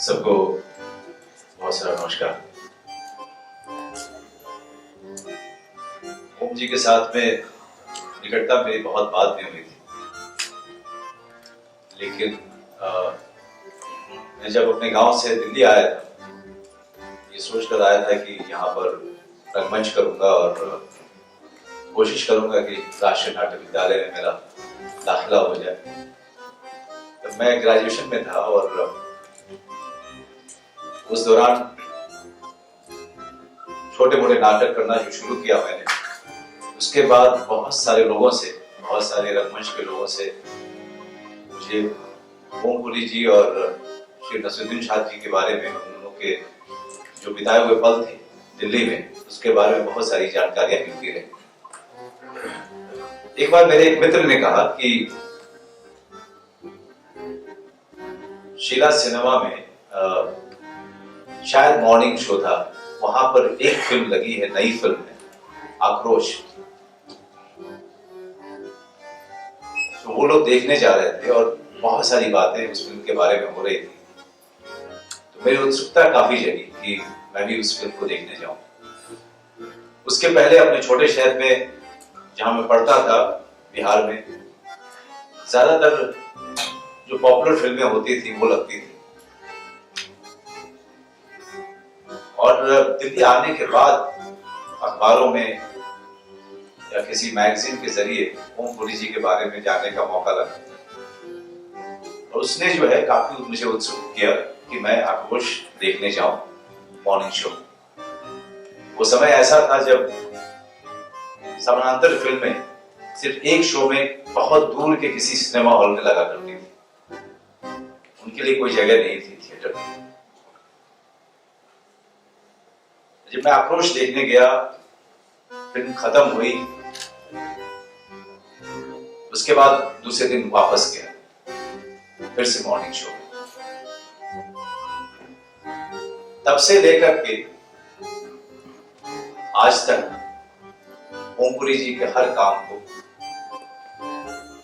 सबको बहुत सारा नमस्कार। ओम जी के साथ में निकटता मेरी बहुत बात नहीं हुई थी, लेकिन मैं जब अपने गांव से दिल्ली आया था, ये सोच कर आया था कि यहाँ पर रंगमंच करूंगा और कोशिश करूंगा कि राष्ट्रीय नाट्य विद्यालय में मेरा दाखिला हो जाए। तो मैं ग्रेजुएशन में था और उस दौरान छोटे मोटे नाटक करना जो शुरू किया मैंने, उसके बाद बहुत सारे लोगों से, बहुत सारे रंगमंच के लोगों से मुझे ओमपुरी जी और श्री नसीरुद्दीन शाह जी के बारे में, उन लोगों के जो बिताए हुए पल थे दिल्ली में, उसके बारे में बहुत सारी जानकारियां मिलती रही। एक बार मेरे एक मित्र ने कहा कि शीला सिनेमा में शायद मॉर्निंग शो था, वहां पर एक फिल्म लगी है, नई फिल्म है आक्रोश। तो वो लोग देखने जा रहे थे और बहुत सारी बातें उस फिल्म के बारे में हो रही थी। तो मेरी उत्सुकता काफी जगी कि मैं भी उस फिल्म को देखने जाऊं। उसके पहले अपने छोटे शहर में जहां मैं पढ़ता था, बिहार में, ज्यादातर जो पॉपुलर फिल्में होती थी वो लगती थी। और दिल्ली आने के बाद अखबारों में या किसी मैगजीन के जरिए ओमपुरी जी के बारे में जानने का मौका लगा और उसने जो है काफी मुझे उत्सुक किया कि मैं आक्रोश देखने जाऊं, मॉर्निंग शो। वो समय ऐसा था जब समानांतर फिल्में सिर्फ एक शो में बहुत दूर के किसी सिनेमा हॉल में लगा करती थी, उनके लिए कोई जगह नहीं थी थिएटर में। जब मैं आक्रोश देखने गया, फिल्म खत्म हुई, उसके बाद दूसरे दिन वापस गया, फिर से मॉर्निंग शो। तब से लेकर के आज तक ओमपुरी जी के हर काम को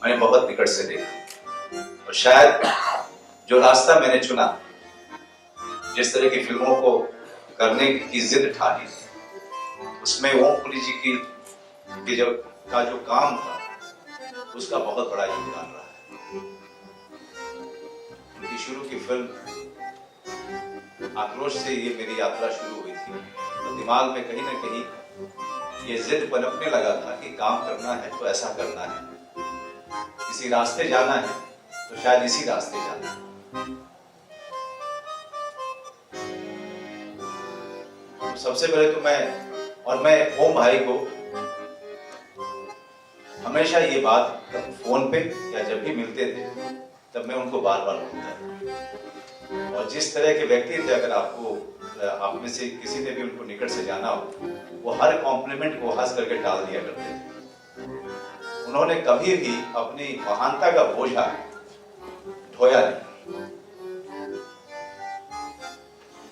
मैंने बहुत निकट से देखा और शायद जो रास्ता मैंने चुना, जिस तरह की फिल्मों को करने की जिद ठानी, उसमें ओमपुरी जी की जो काम था, उसका बहुत बड़ा योगदान रहा है। उनकी शुरू की फिल्म आक्रोश से ये मेरी यात्रा शुरू हुई थी। तो दिमाग में कहीं ना कहीं ये जिद पनपने लगा था कि काम करना है तो ऐसा करना है, किसी रास्ते जाना है तो शायद इसी रास्ते जाना है। तो सबसे पहले तो मैं ओम भाई को हमेशा ये बात फोन पे या जब भी मिलते थे तब मैं उनको बार बार बोलता था। और जिस तरह के व्यक्ति थे, अगर आप में से किसी ने भी उनको निकट से जाना हो, वो हर कॉम्प्लीमेंट को हंस करके टाल दिया करते थे। उन्होंने कभी भी अपनी महानता का बोझा ढोया नहीं।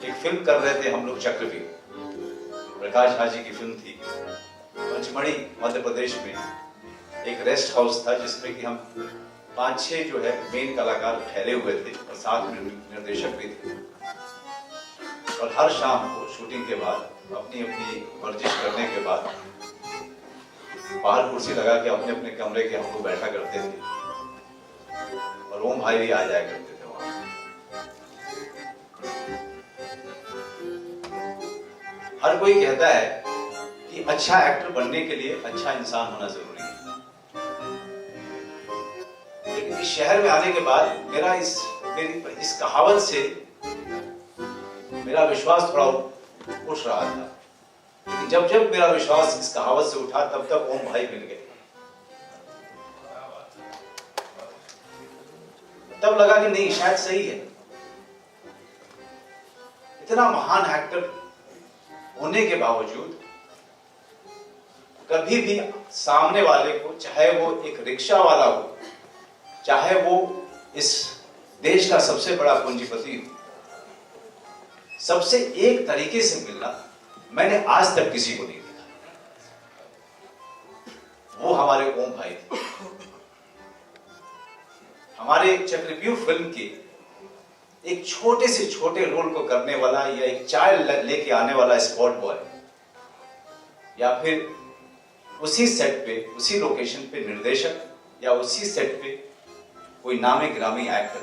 एक फिल्म कर रहे थे हम लोग, चक्रव्यूह, प्रकाश झा जी की फिल्म थी। पंचमढ़ी मध्य प्रदेश में एक रेस्ट हाउस था जिसमें कि हम 5-6 जो है मेन कलाकार ठहरे हुए थे और साथ में निर्देशक भी थे। और हर शाम को शूटिंग के बाद अपनी अपनी वर्जिश करने के बाद बाहर कुर्सी लगा के अपने अपने कमरे के हम लोग बैठा करते थे और ओम भाई भी आ जाया करते थे वहां। हर कोई कहता है कि अच्छा एक्टर बनने के लिए अच्छा इंसान होना जरूरी है, लेकिन इस शहर में आने के बाद मेरी इस कहावत से मेरा विश्वास थोड़ा उठ रहा था। लेकिन जब जब मेरा विश्वास इस कहावत से उठा, तब तक ओम भाई मिल गए। तब लगा कि नहीं, शायद सही है। इतना महान एक्टर होने के बावजूद कभी भी सामने वाले को, चाहे वो एक रिक्शा वाला हो, चाहे वो इस देश का सबसे बड़ा पूंजीपति हो, सबसे एक तरीके से मिलना मैंने आज तक किसी को नहीं देखा। वो हमारे ओम भाई थे। हमारे चक्रव्यूह फिल्म के एक छोटे से छोटे रोल को करने वाला या एक चाय लेके आने वाला स्पॉट बॉय या फिर उसी सेट पे, उसी लोकेशन पे निर्देशक या उसी सेट पे कोई नामी ग्रामी एक्टर,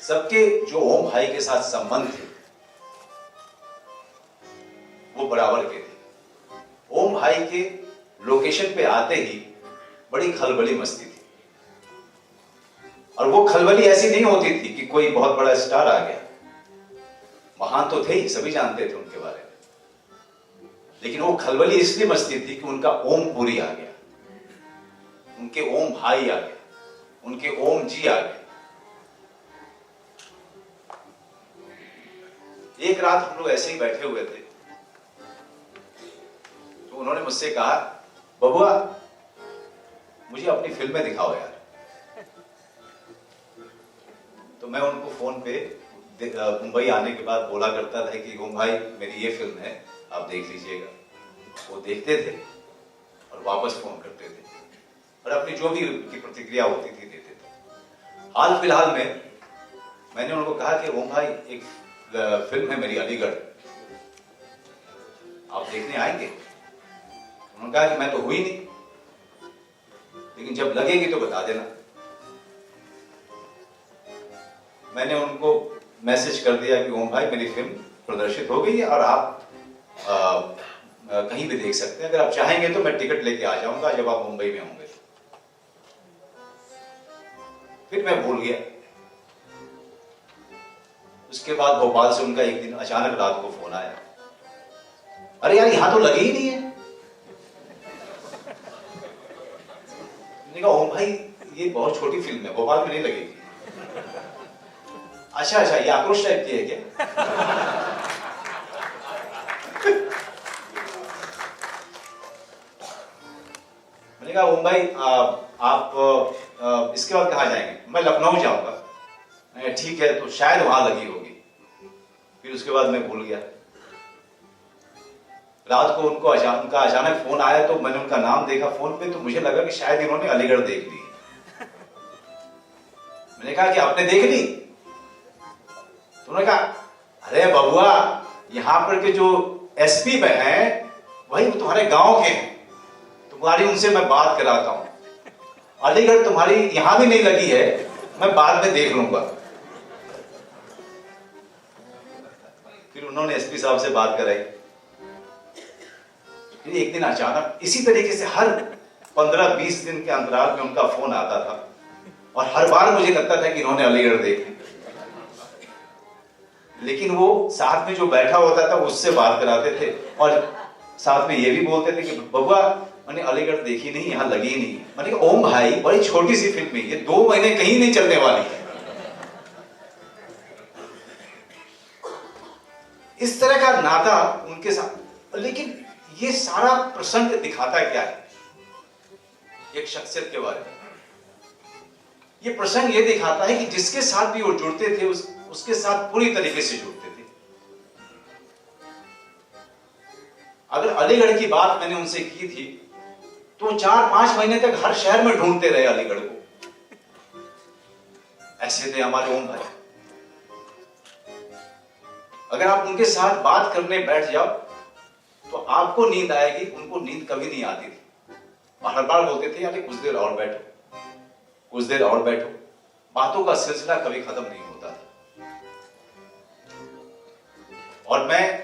सबके जो ओम भाई के साथ संबंध थे वो बराबर के थे। ओम भाई के लोकेशन पे आते ही बड़ी खलबली मस्ती थी, और वो खलबली ऐसी नहीं होती थी कि कोई बहुत बड़ा स्टार आ गया। महान तो थे ही, सभी जानते थे उनके बारे में, लेकिन वो खलबली इसलिए मस्ती थी कि उनका ओम पुरी आ गया, उनके ओम भाई आ गया, उनके ओम जी आ गए। एक रात हम लोग ऐसे ही बैठे हुए थे, तो उन्होंने मुझसे कहा, बबुआ मुझे अपनी फिल्में दिखाओ यार। तो मैं उनको फोन पे मुंबई आने के बाद बोला करता था कि ओम भाई मेरी ये फिल्म है, आप देख लीजिएगा। वो देखते थे और वापस फोन करते थे और अपनी जो भी उनकी प्रतिक्रिया होती थी देते थे। हाल फिलहाल में मैंने उनको कहा कि ओम भाई एक फिल्म है मेरी अलीगढ़, आप देखने आएंगे? उन्होंने कहा कि मैं तो हुई नहीं, लेकिन जब लगेगी तो बता देना। मैंने उनको मैसेज कर दिया कि ओम भाई मेरी फिल्म प्रदर्शित हो गई है और आप कहीं भी देख सकते हैं, अगर आप चाहेंगे तो मैं टिकट लेके आ जाऊंगा जब आप मुंबई में होंगे। फिर मैं भूल गया। उसके बाद भोपाल से उनका एक दिन अचानक रात को फोन आया, अरे यार यहां तो लगी ही नहीं है। मैंने कहा ओम भाई ये बहुत छोटी फिल्म है, भोपाल में नहीं लगेगी। अच्छा अच्छा, ये आक्रोश टाइप की है क्या? मैंने कहा ओम भाई आप इसके बाद कहाँ जाएंगे? मैं लखनऊ जाऊंगा। ठीक है, तो शायद वहां लगी होगी। फिर उसके बाद मैं भूल गया। रात को उनका अचानक फोन आया, तो मैंने उनका नाम देखा फोन पे, तो मुझे लगा कि शायद इन्होंने अलीगढ़ देख ली। मैंने कहा कि आपने देख ली? तो उन्होंने कहा, अरे बबुआ यहाँ पर के जो एसपी में हैं वही तुम्हारे गांव के हैं, तुम्हारी उनसे मैं बात कराता हूं। अलीगढ़ तुम्हारी यहां भी नहीं लगी है, मैं बाद में देख लूंगा। फिर उन्होंने एसपी साहब से बात कराई। फिर एक दिन अचानक इसी तरीके से हर 15-20 दिन के अंतराल में उनका फोन आता था, और हर बार मुझे लगता था कि इन्होंने अलीगढ़ देखी। लेकिन वो साथ में जो बैठा होता था उससे बात कराते थे, और साथ में ये भी बोलते थे कि बबुआ मैंने अलीगढ़ देखी नहीं, यहां लगी ही नहीं। मैंने कहा ओम भाई बड़ी छोटी सी फिल्म है, ये 2 महीने कहीं नहीं चलने वाली है। इस तरह का नाता उनके साथ। लेकिन ये सारा प्रसंग दिखाता क्या है एक शख्सियत के बारे में? ये प्रसंग ये दिखाता है कि जिसके साथ भी वो जुड़ते थे उसके साथ पूरी तरीके से जुड़ते थे। अगर अलीगढ़ की बात मैंने उनसे की थी तो 4-5 महीने तक हर शहर में ढूंढते रहे अलीगढ़ को। ऐसे थे हमारे ओम भाई। अगर आप उनके साथ बात करने बैठ जाओ तो आपको नींद आएगी, उनको नींद कभी नहीं आती थी। और हर बार बोलते थे यार कुछ देर और बैठो, कुछ देर और बैठो। बातों का सिलसिला कभी खत्म नहीं होता था। और मैं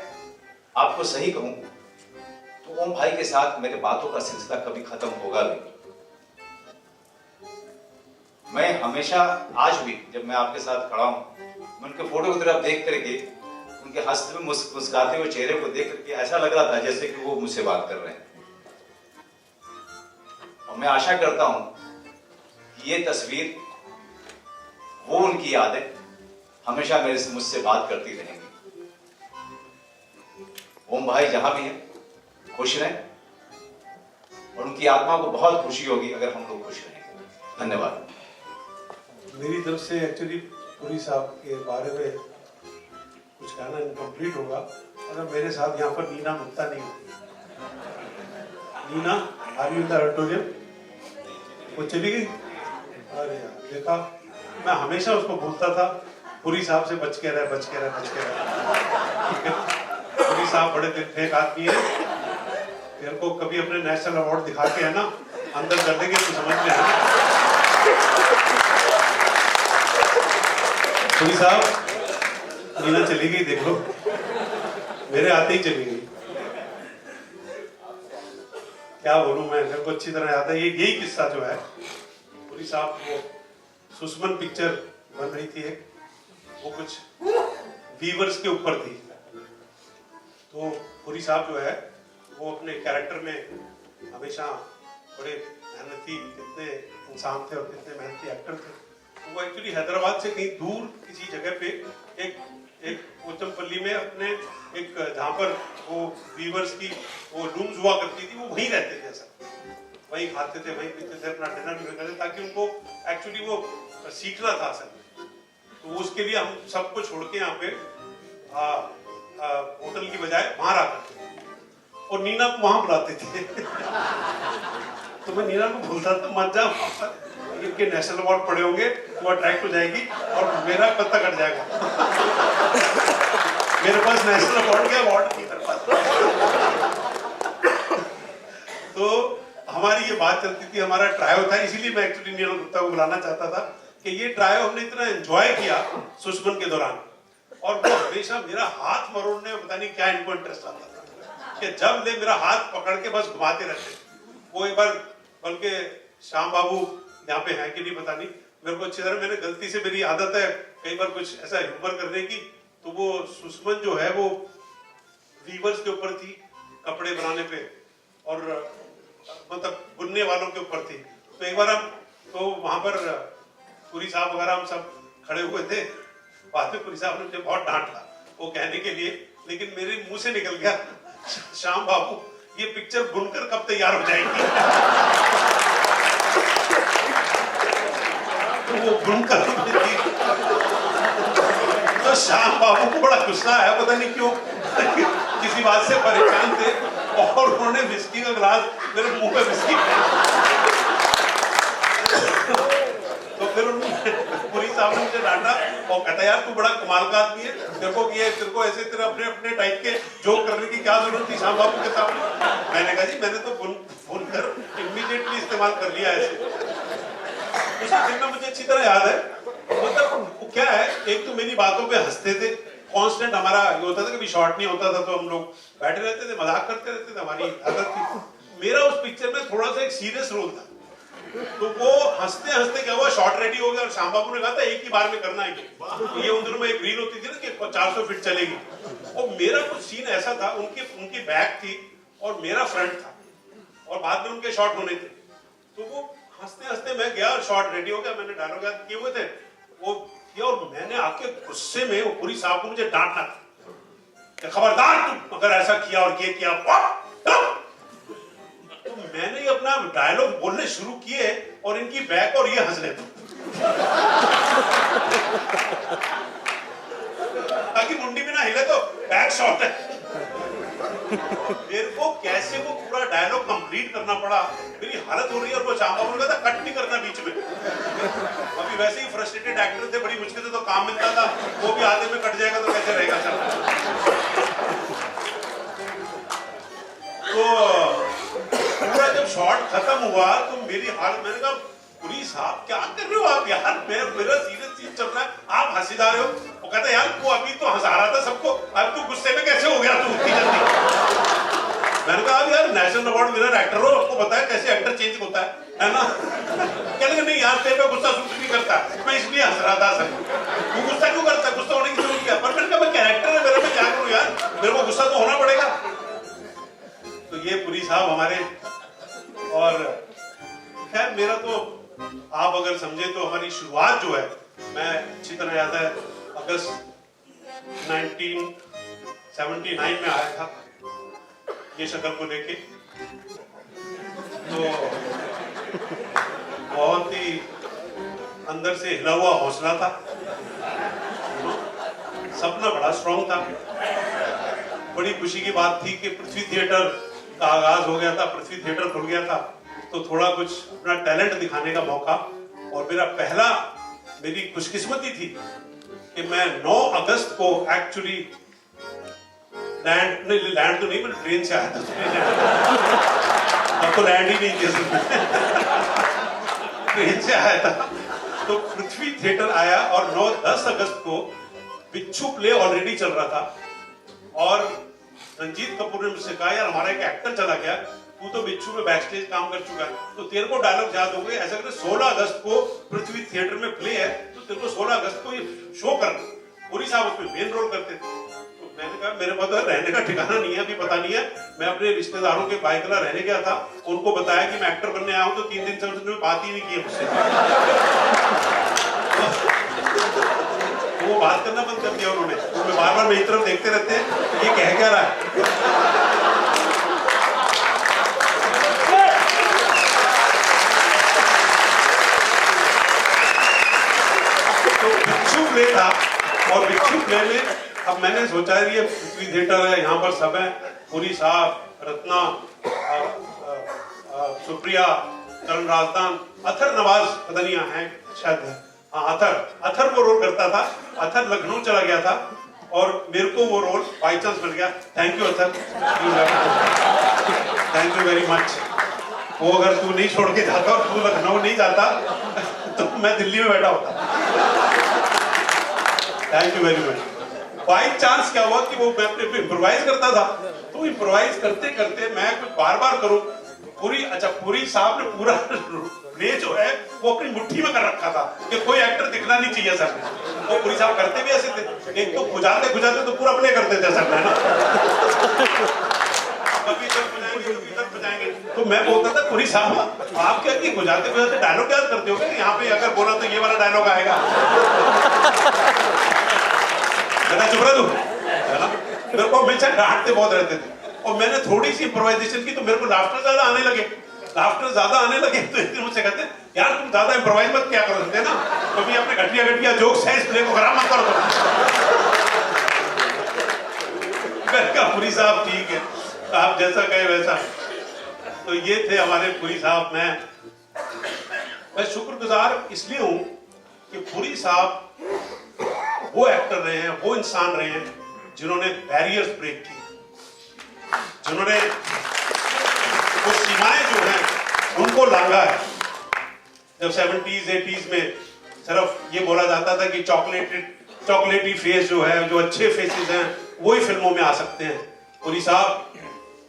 आपको सही कहूं तो ओम भाई के साथ मेरे बातों का सिलसिला कभी खत्म होगा नहीं। मैं हमेशा आज भी जब मैं आपके साथ खड़ा हूं, मैं उनके फोटो की तरफ देख करके, उनके हंसते हुए मुस्कुराते हुए चेहरे को देख करके ऐसा लग रहा था जैसे कि वो मुझसे बात कर रहे हैं। और मैं आशा करता हूं कि ये तस्वीर, वो उनकी यादें हमेशा मुझसे बात करती रहेंगी। ओम भाई जहां भी हैं खुश रहें, और उनकी आत्मा को बहुत खुशी होगी अगर हम लोग खुश रहेंगे। धन्यवाद। मेरी तरफ से एक्चुअली पुरी साहब के बारे में कुछ कहना इनकम्प्लीट होगा अगर मेरे साथ यहाँ पर नीना गुप्ता नहीं होती। Neena are you in the auditorium? वो चली गई? अरे यार, देखा, मैं हमेशा उसको बोलता था पुरी साहब से बच के रहे, बच के रहे, बच के रहे। पुरी साहब बड़े दिल फेंक आदमी है, तेरे को कभी अपने नेशनल अवार्ड दिखा के है ना अंदर कर देंगे तो समझ में आए। पुरी साहब नीना चली गई, देख लो मेरे आते ही चली गई। क्या बोलूं मैं, मेरे को अच्छी तरह याद है ये यही किस्सा जो है। पुरी साहब वो सुषमन पिक्चर बन रही थी एक, वो कुछ वीवर्स के ऊपर थी। तो पुरी साहब जो है वो अपने कैरेक्टर में हमेशा बड़े मेहनती कितने इंसान थे और कितने मेहनती एक्टर थे। वो एक्चुअली हैदराबाद से कहीं दूर किसी जगह पे एक कोचमपल्ली में अपने एक जहाँ पर वो वीवर्स की वो लूम्स हुआ करती थी, वो वहीं रहते थे। ऐसा वहीं खाते थे, वहीं पीते थे, अपना डिनर भी करते थे, ताकि उनको एक्चुअली वो सीखना था असल में। तो उसके लिए हम सबको छोड़ के यहाँ पे होटल की बजाय बाहर आ करते थे और नीना को वहां बुलाते थे। तो मैं नीना को बोलता था मत जा, इनके नेशनल अवार्ड पड़े होंगे, वो अट्रैक्ट हो जाएगी और मेरा पत्ता कट जाएगा। मेरे पास नेशनल अवार्ड के अवार्ड नहीं कर पाता। तो हमारी ये बात चलती थी, हमारा ट्रायो था, इसीलिए मैं एक्चुअली नीना गुप्ता को बुलाना चाहता था कि ये ट्रायो हमने इतना एंजॉय किया सुषमन के दौरान। और वो हमेशा मेरा हाथ मरोड़ने में पता नहीं क्या इनको इंटरेस्ट आता था कि जब ले मेरा हाथ पकड़ के बस घुमाते रहते। वो एक बार बल्कि श्याम बाबू यहाँ पे है कि नहीं पता नहीं, मेरे को अच्छी तरह, मैंने गलती से, मेरी आदत है कई बार कुछ ऐसा ह्यूमर करने की, तो वो सुषमन जो है वो वीवर्स के ऊपर थी, कपड़े बनाने पे और मतलब बुनने वालों के ऊपर थी। तो एक बार हम तो वहां पर पुरी साहब वगैरह हम सब खड़े हुए थे, बाद में पुरी साहब ने मुझे बहुत डांटा वो कहने के लिए, लेकिन मेरे मुंह से निकल गया, श्याम बाबू ये पिक्चर बुनकर कब तैयार हो जाएगी। तो वो बुनकर तो श्याम बाबू को बड़ा गुस्सा आया, पता नहीं क्यों, किसी बात से परेशान थे और उन्होंने विस्की का गिलास मेरे मुंह पे विस्की तो फिर पुरी साहब ने मुझे डांटा और कहता यार तू बड़ा कमाल का आदमी है, तेरे को ऐसे तेरे अपने अपने टाइप के जोक करने की क्या जरूरत थी श्याम बाबू के सामने। मैंने कहा जी मैंने तो बुन कर इमीडिएटली इस्तेमाल कर लिया ऐसे। उस दिन में मुझे अच्छी तरह याद है, मतलब क्या है, एक तो मेरी बातों पे हंसते थे कांस्टेंट, हमारा ये होता था कभी शॉर्ट नहीं होता था तो हम लोग बैठे रहते थे, मजाक करते रहते थे, हमारी आदत थी। मेरा उस पिक्चर में थोड़ा सा एक सीरियस रोल था, तो वो हंसते हंसते क्या हुआ, शॉट रेडी हो गया और श्याम बाबू ने कहा था एक ही बार में करना है। तो ये उन दिनों में एक रील होती थी ना कि 400 फीट चलेगी, और मेरा कुछ सीन ऐसा था, उनकी बैक थी और मेरा फ्रंट था और बाद में उनके शॉट होने थे। तो वो हंसते हंसते मैं गया और शॉट रेडी हो गया, मैंने डायलॉग याद किए हुए थे वो किया, और मैंने आके गुस्से में वो पुरी साहब को मुझे डांटना था, खबरदार तुम अगर ऐसा किया और ये किया। तो मैंने ये अपना डायलॉग बोलने शुरू किए और इनकी बैक और ये हंस रहे थे ताकि मुंडी भी ना हिले, तो बैक शॉट है। मेरे को कैसे वो पूरा डायलॉग कंप्लीट करना पड़ा, मेरी हालत हो रही है और वो श्याम बाबू ने कहा था कट नहीं करना बीच में। अभी वैसे ही फ्रस्ट्रेटेड एक्टर थे, बड़ी मुश्किल से तो काम मिलता था, वो भी आधे में कट जाएगा तो कैसे रहेगा सर। तो पूरा जब शॉट खत्म हुआ तो मेरी हालत, मैंने कहा पुरी साहब क्या कर रहे हो आप यार, मेरा सीरियस सीन चल रहा है, आप हंसी जा रहे हो। वो कहता यार तू अभी तो हंसा रहा था सबको, अब तू गुस्से में कैसे हो गया तू उतनी जल्दी। मैंने कहा यार नेशनल अवार्ड विनर एक्टर हो, आपको पता है कैसे एक्टर चेंज होता है ना। कहने नहीं यार तेरे पे गुस्सा सूट नहीं करता, मैं इसलिए हंस रहा था सर। तू गुस्सा क्यों करता है, गुस्सा होने की जरूरत क्या, पर मैंने कहा मैं कैरेक्टर है मेरा, मैं क्या करूं यार, मेरे को गुस्सा तो होना पड़ेगा। तो ये पुरी साहब हमारे, और खैर मेरा तो आप अगर समझे तो हमारी शुरुआत जो है, मैं अच्छी तरह याद है अगस्त 1979 में आया था ये शक्ल को लेके, तो बहुत ही अंदर से हिला हुआ हौसला था, सपना बड़ा स्ट्रॉन्ग था। बड़ी खुशी की बात थी कि पृथ्वी थिएटर का आगाज हो गया था, पृथ्वी थिएटर खुल गया था, तो थोड़ा कुछ अपना टैलेंट दिखाने का मौका। और मेरा पहला, मेरी खुशकिस्मती थी कि मैं 9 अगस्त को एक्चुअली लैंड तो नहीं, मैं ट्रेन से आया था, अब तो लैंड ही नहीं किया, ट्रेन से आया था। तो पृथ्वी थिएटर आया और 9-10 अगस्त को बिच्छू प्ले ऑलरेडी चल रहा था और रंजीत कपूर ने मुझसे कहा, यार हमारा एक एक्टर चला गया, तू तो बिच्छू में बैक स्टेज काम कर चुका है, तो तेरे को डायलॉग याद हो गए, ऐसा करे 16 अगस्त को पृथ्वी थिएटर में प्ले है, तो तेरे को 16 अगस्त को ये शो करना। पूरी साहब उसमें मेन रोल करते थे। तो मैंने कहा मेरे पास तो रहने का ठिकाना नहीं है, अभी पता नहीं है, मैं अपने रिश्तेदारों के बाइकला रहने गया था, उनको बताया कि मैं एक्टर बनने आया हूँ, तो 3 दिन से उसने बात ही नहीं की मुझसे। वो बात करना बंद कर दिया उन्होंने, तो बार बार मेरी तरफ देखते रहते हैं, ये कह क्या रहा है। तो बिच्छू प्ले था और बिच्छू प्ले में अब मैंने सोचा ये पृथ्वी थिएटर है, यहाँ पर सब है, पूरी साहब, रत्ना, सुप्रिया, करण राजदान, अथर नवाज पता नहीं है शायद, हाँ अथर वो रोल करता था। अथर लखनऊ चला गया था और मेरे को वो रोल बाई चांस मिल गया। Thank you Athar, thank you very much. वो अगर तू नहीं छोड़ के जाता और तू लखनऊ नहीं जाता तो मैं दिल्ली में बैठा होता। Thank you very much. By chance क्या हुआ कि वो मैं अपने इम्प्रोवाइज करता था, तो इम्प्रोवाइज करते करते मैं कुछ बार बार करूं, पूरी साहब ने पूरा प्ले जो है वो अपनी मुट्ठी में कर रखा था कि कोई एक्टर दिखना नहीं चाहिए सर में। तो पूरी साहब करते भी ऐसे थे, एक तो गुजारते गुजारते तो पूरा प्ले करते थे सर में ना, कभी इधर बजाएंगे कभी इधर बजाएंगे। तो मैं बोलता था पूरी साहब आप क्या कि गुजारते गुजारते डायलॉग याद करते हो, यहाँ पे अगर बोला तो ये वाला डायलॉग आएगा, चुप रह तू, है ना। मेरे को हमेशा डांटते बहुत रहते थे और मैंने थोड़ी सी इम्प्रोवाइजेशन की तो मेरे को लाफ्टर ज्यादा आने लगे, तो एक दिन मुझसे कहते यार तुम ज्यादा इम्प्रोवाइज मत क्या करो, सकते ना कभी अपने घटिया जोक्स है इस प्ले को खराब मत करो मैंने कहा पुरी साहब ठीक है, आप जैसा कहे वैसा। तो ये थे हमारे पुरी साहब। मैं शुक्रगुजार इसलिए हूं कि पुरी साहब वो एक्टर रहे हैं, वो इंसान रहे हैं जिन्होंने बैरियर्स ब्रेक की, जिन्होंने वो सीमाएं जो हैं उनको लांघा है। जब 70s 80s में सिर्फ ये बोला जाता था कि चॉकलेटी फेस जो है, जो अच्छे फेसेस हैं वही फिल्मों में आ सकते हैं, पुरी साहब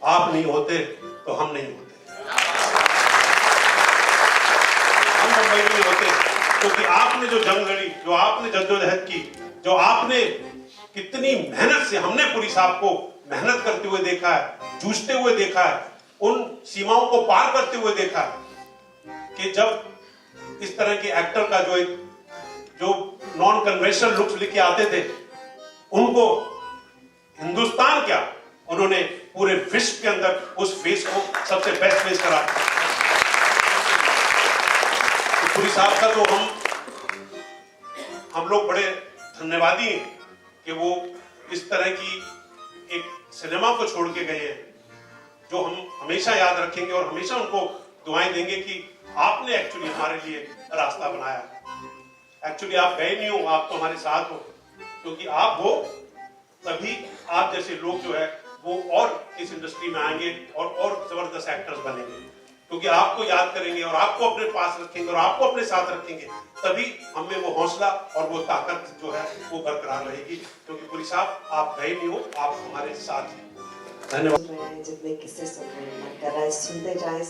आप नहीं होते तो हम नहीं होते, हम मुंबई में नहीं होते, क्योंकि आपने जो जंग लड़ी, जो आपने जद्दोजहद की, जो आपने कितनी मेहनत से, हमने पुरी साहब को मेहनत करते हुए देखा है, जूझते हुए देखा है, उन सीमाओं को पार करते हुए देखा है कि जब इस तरह के एक्टर का जो नॉन कन्वेंशनल लुक्स लेके आते थे, उनको हिंदुस्तान क्या उन्होंने पूरे विश्व के अंदर उस फेस को सबसे बेस्ट फेस करा। तो पुरी साहब का तो हम लोग बड़े धन्यवादी हैं कि वो इस तरह की एक सिनेमा को छोड़ के गए हैं जो हम हमेशा याद रखेंगे और हमेशा उनको दुआएं देंगे कि आपने एक्चुअली हमारे लिए रास्ता बनाया। एक्चुअली आप गए नहीं हो, आप तो हमारे साथ हो, क्योंकि आप हो तभी आप जैसे लोग जो है वो और इस इंडस्ट्री में आएंगे और जबरदस्त एक्टर्स बनेंगे, क्योंकि आपको याद करेंगे और आपको अपने पास रखेंगे और आपको अपने साथ रखेंगे, तभी हमें वो हौसला और वो ताकत जो है वो बरकरार रहेगी। क्योंकि पुरी साहब आप गए नहीं हो, आप हमारे साथ हैं। धन्यवाद। जितने किस्से सुन रहे हैं, मन कर रहा है सुनते जाए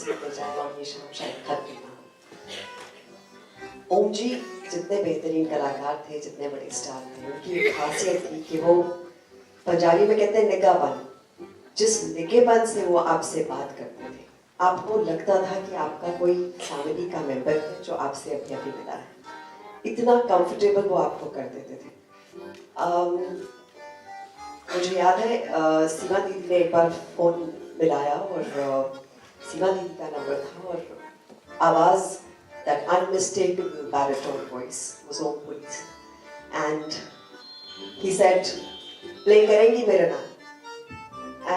और ये शाम शायद खत्म ना हो। ओम जी जितने बेहतरीन कलाकार थे, जितने बड़े स्टार थे, उनकी एक खासियत थी कि वो पंजाबी में कहते हैं निगाहपन, जिस निगाहपन से वो आपसे बात करते थे, आपको लगता था कि आपका कोई फैमिली का मेंबर है जो आपसे अभी अभी मिला है, इतना कंफर्टेबल वो आपको कर देते थे। मुझे याद है सीमा दीदी ने एक बार फोन मिलाया और सीमा दीदी का नंबर था और आवाज, that unmistakable baritone voice was Om Puri's, and he said play करेंगी मेरा नाम,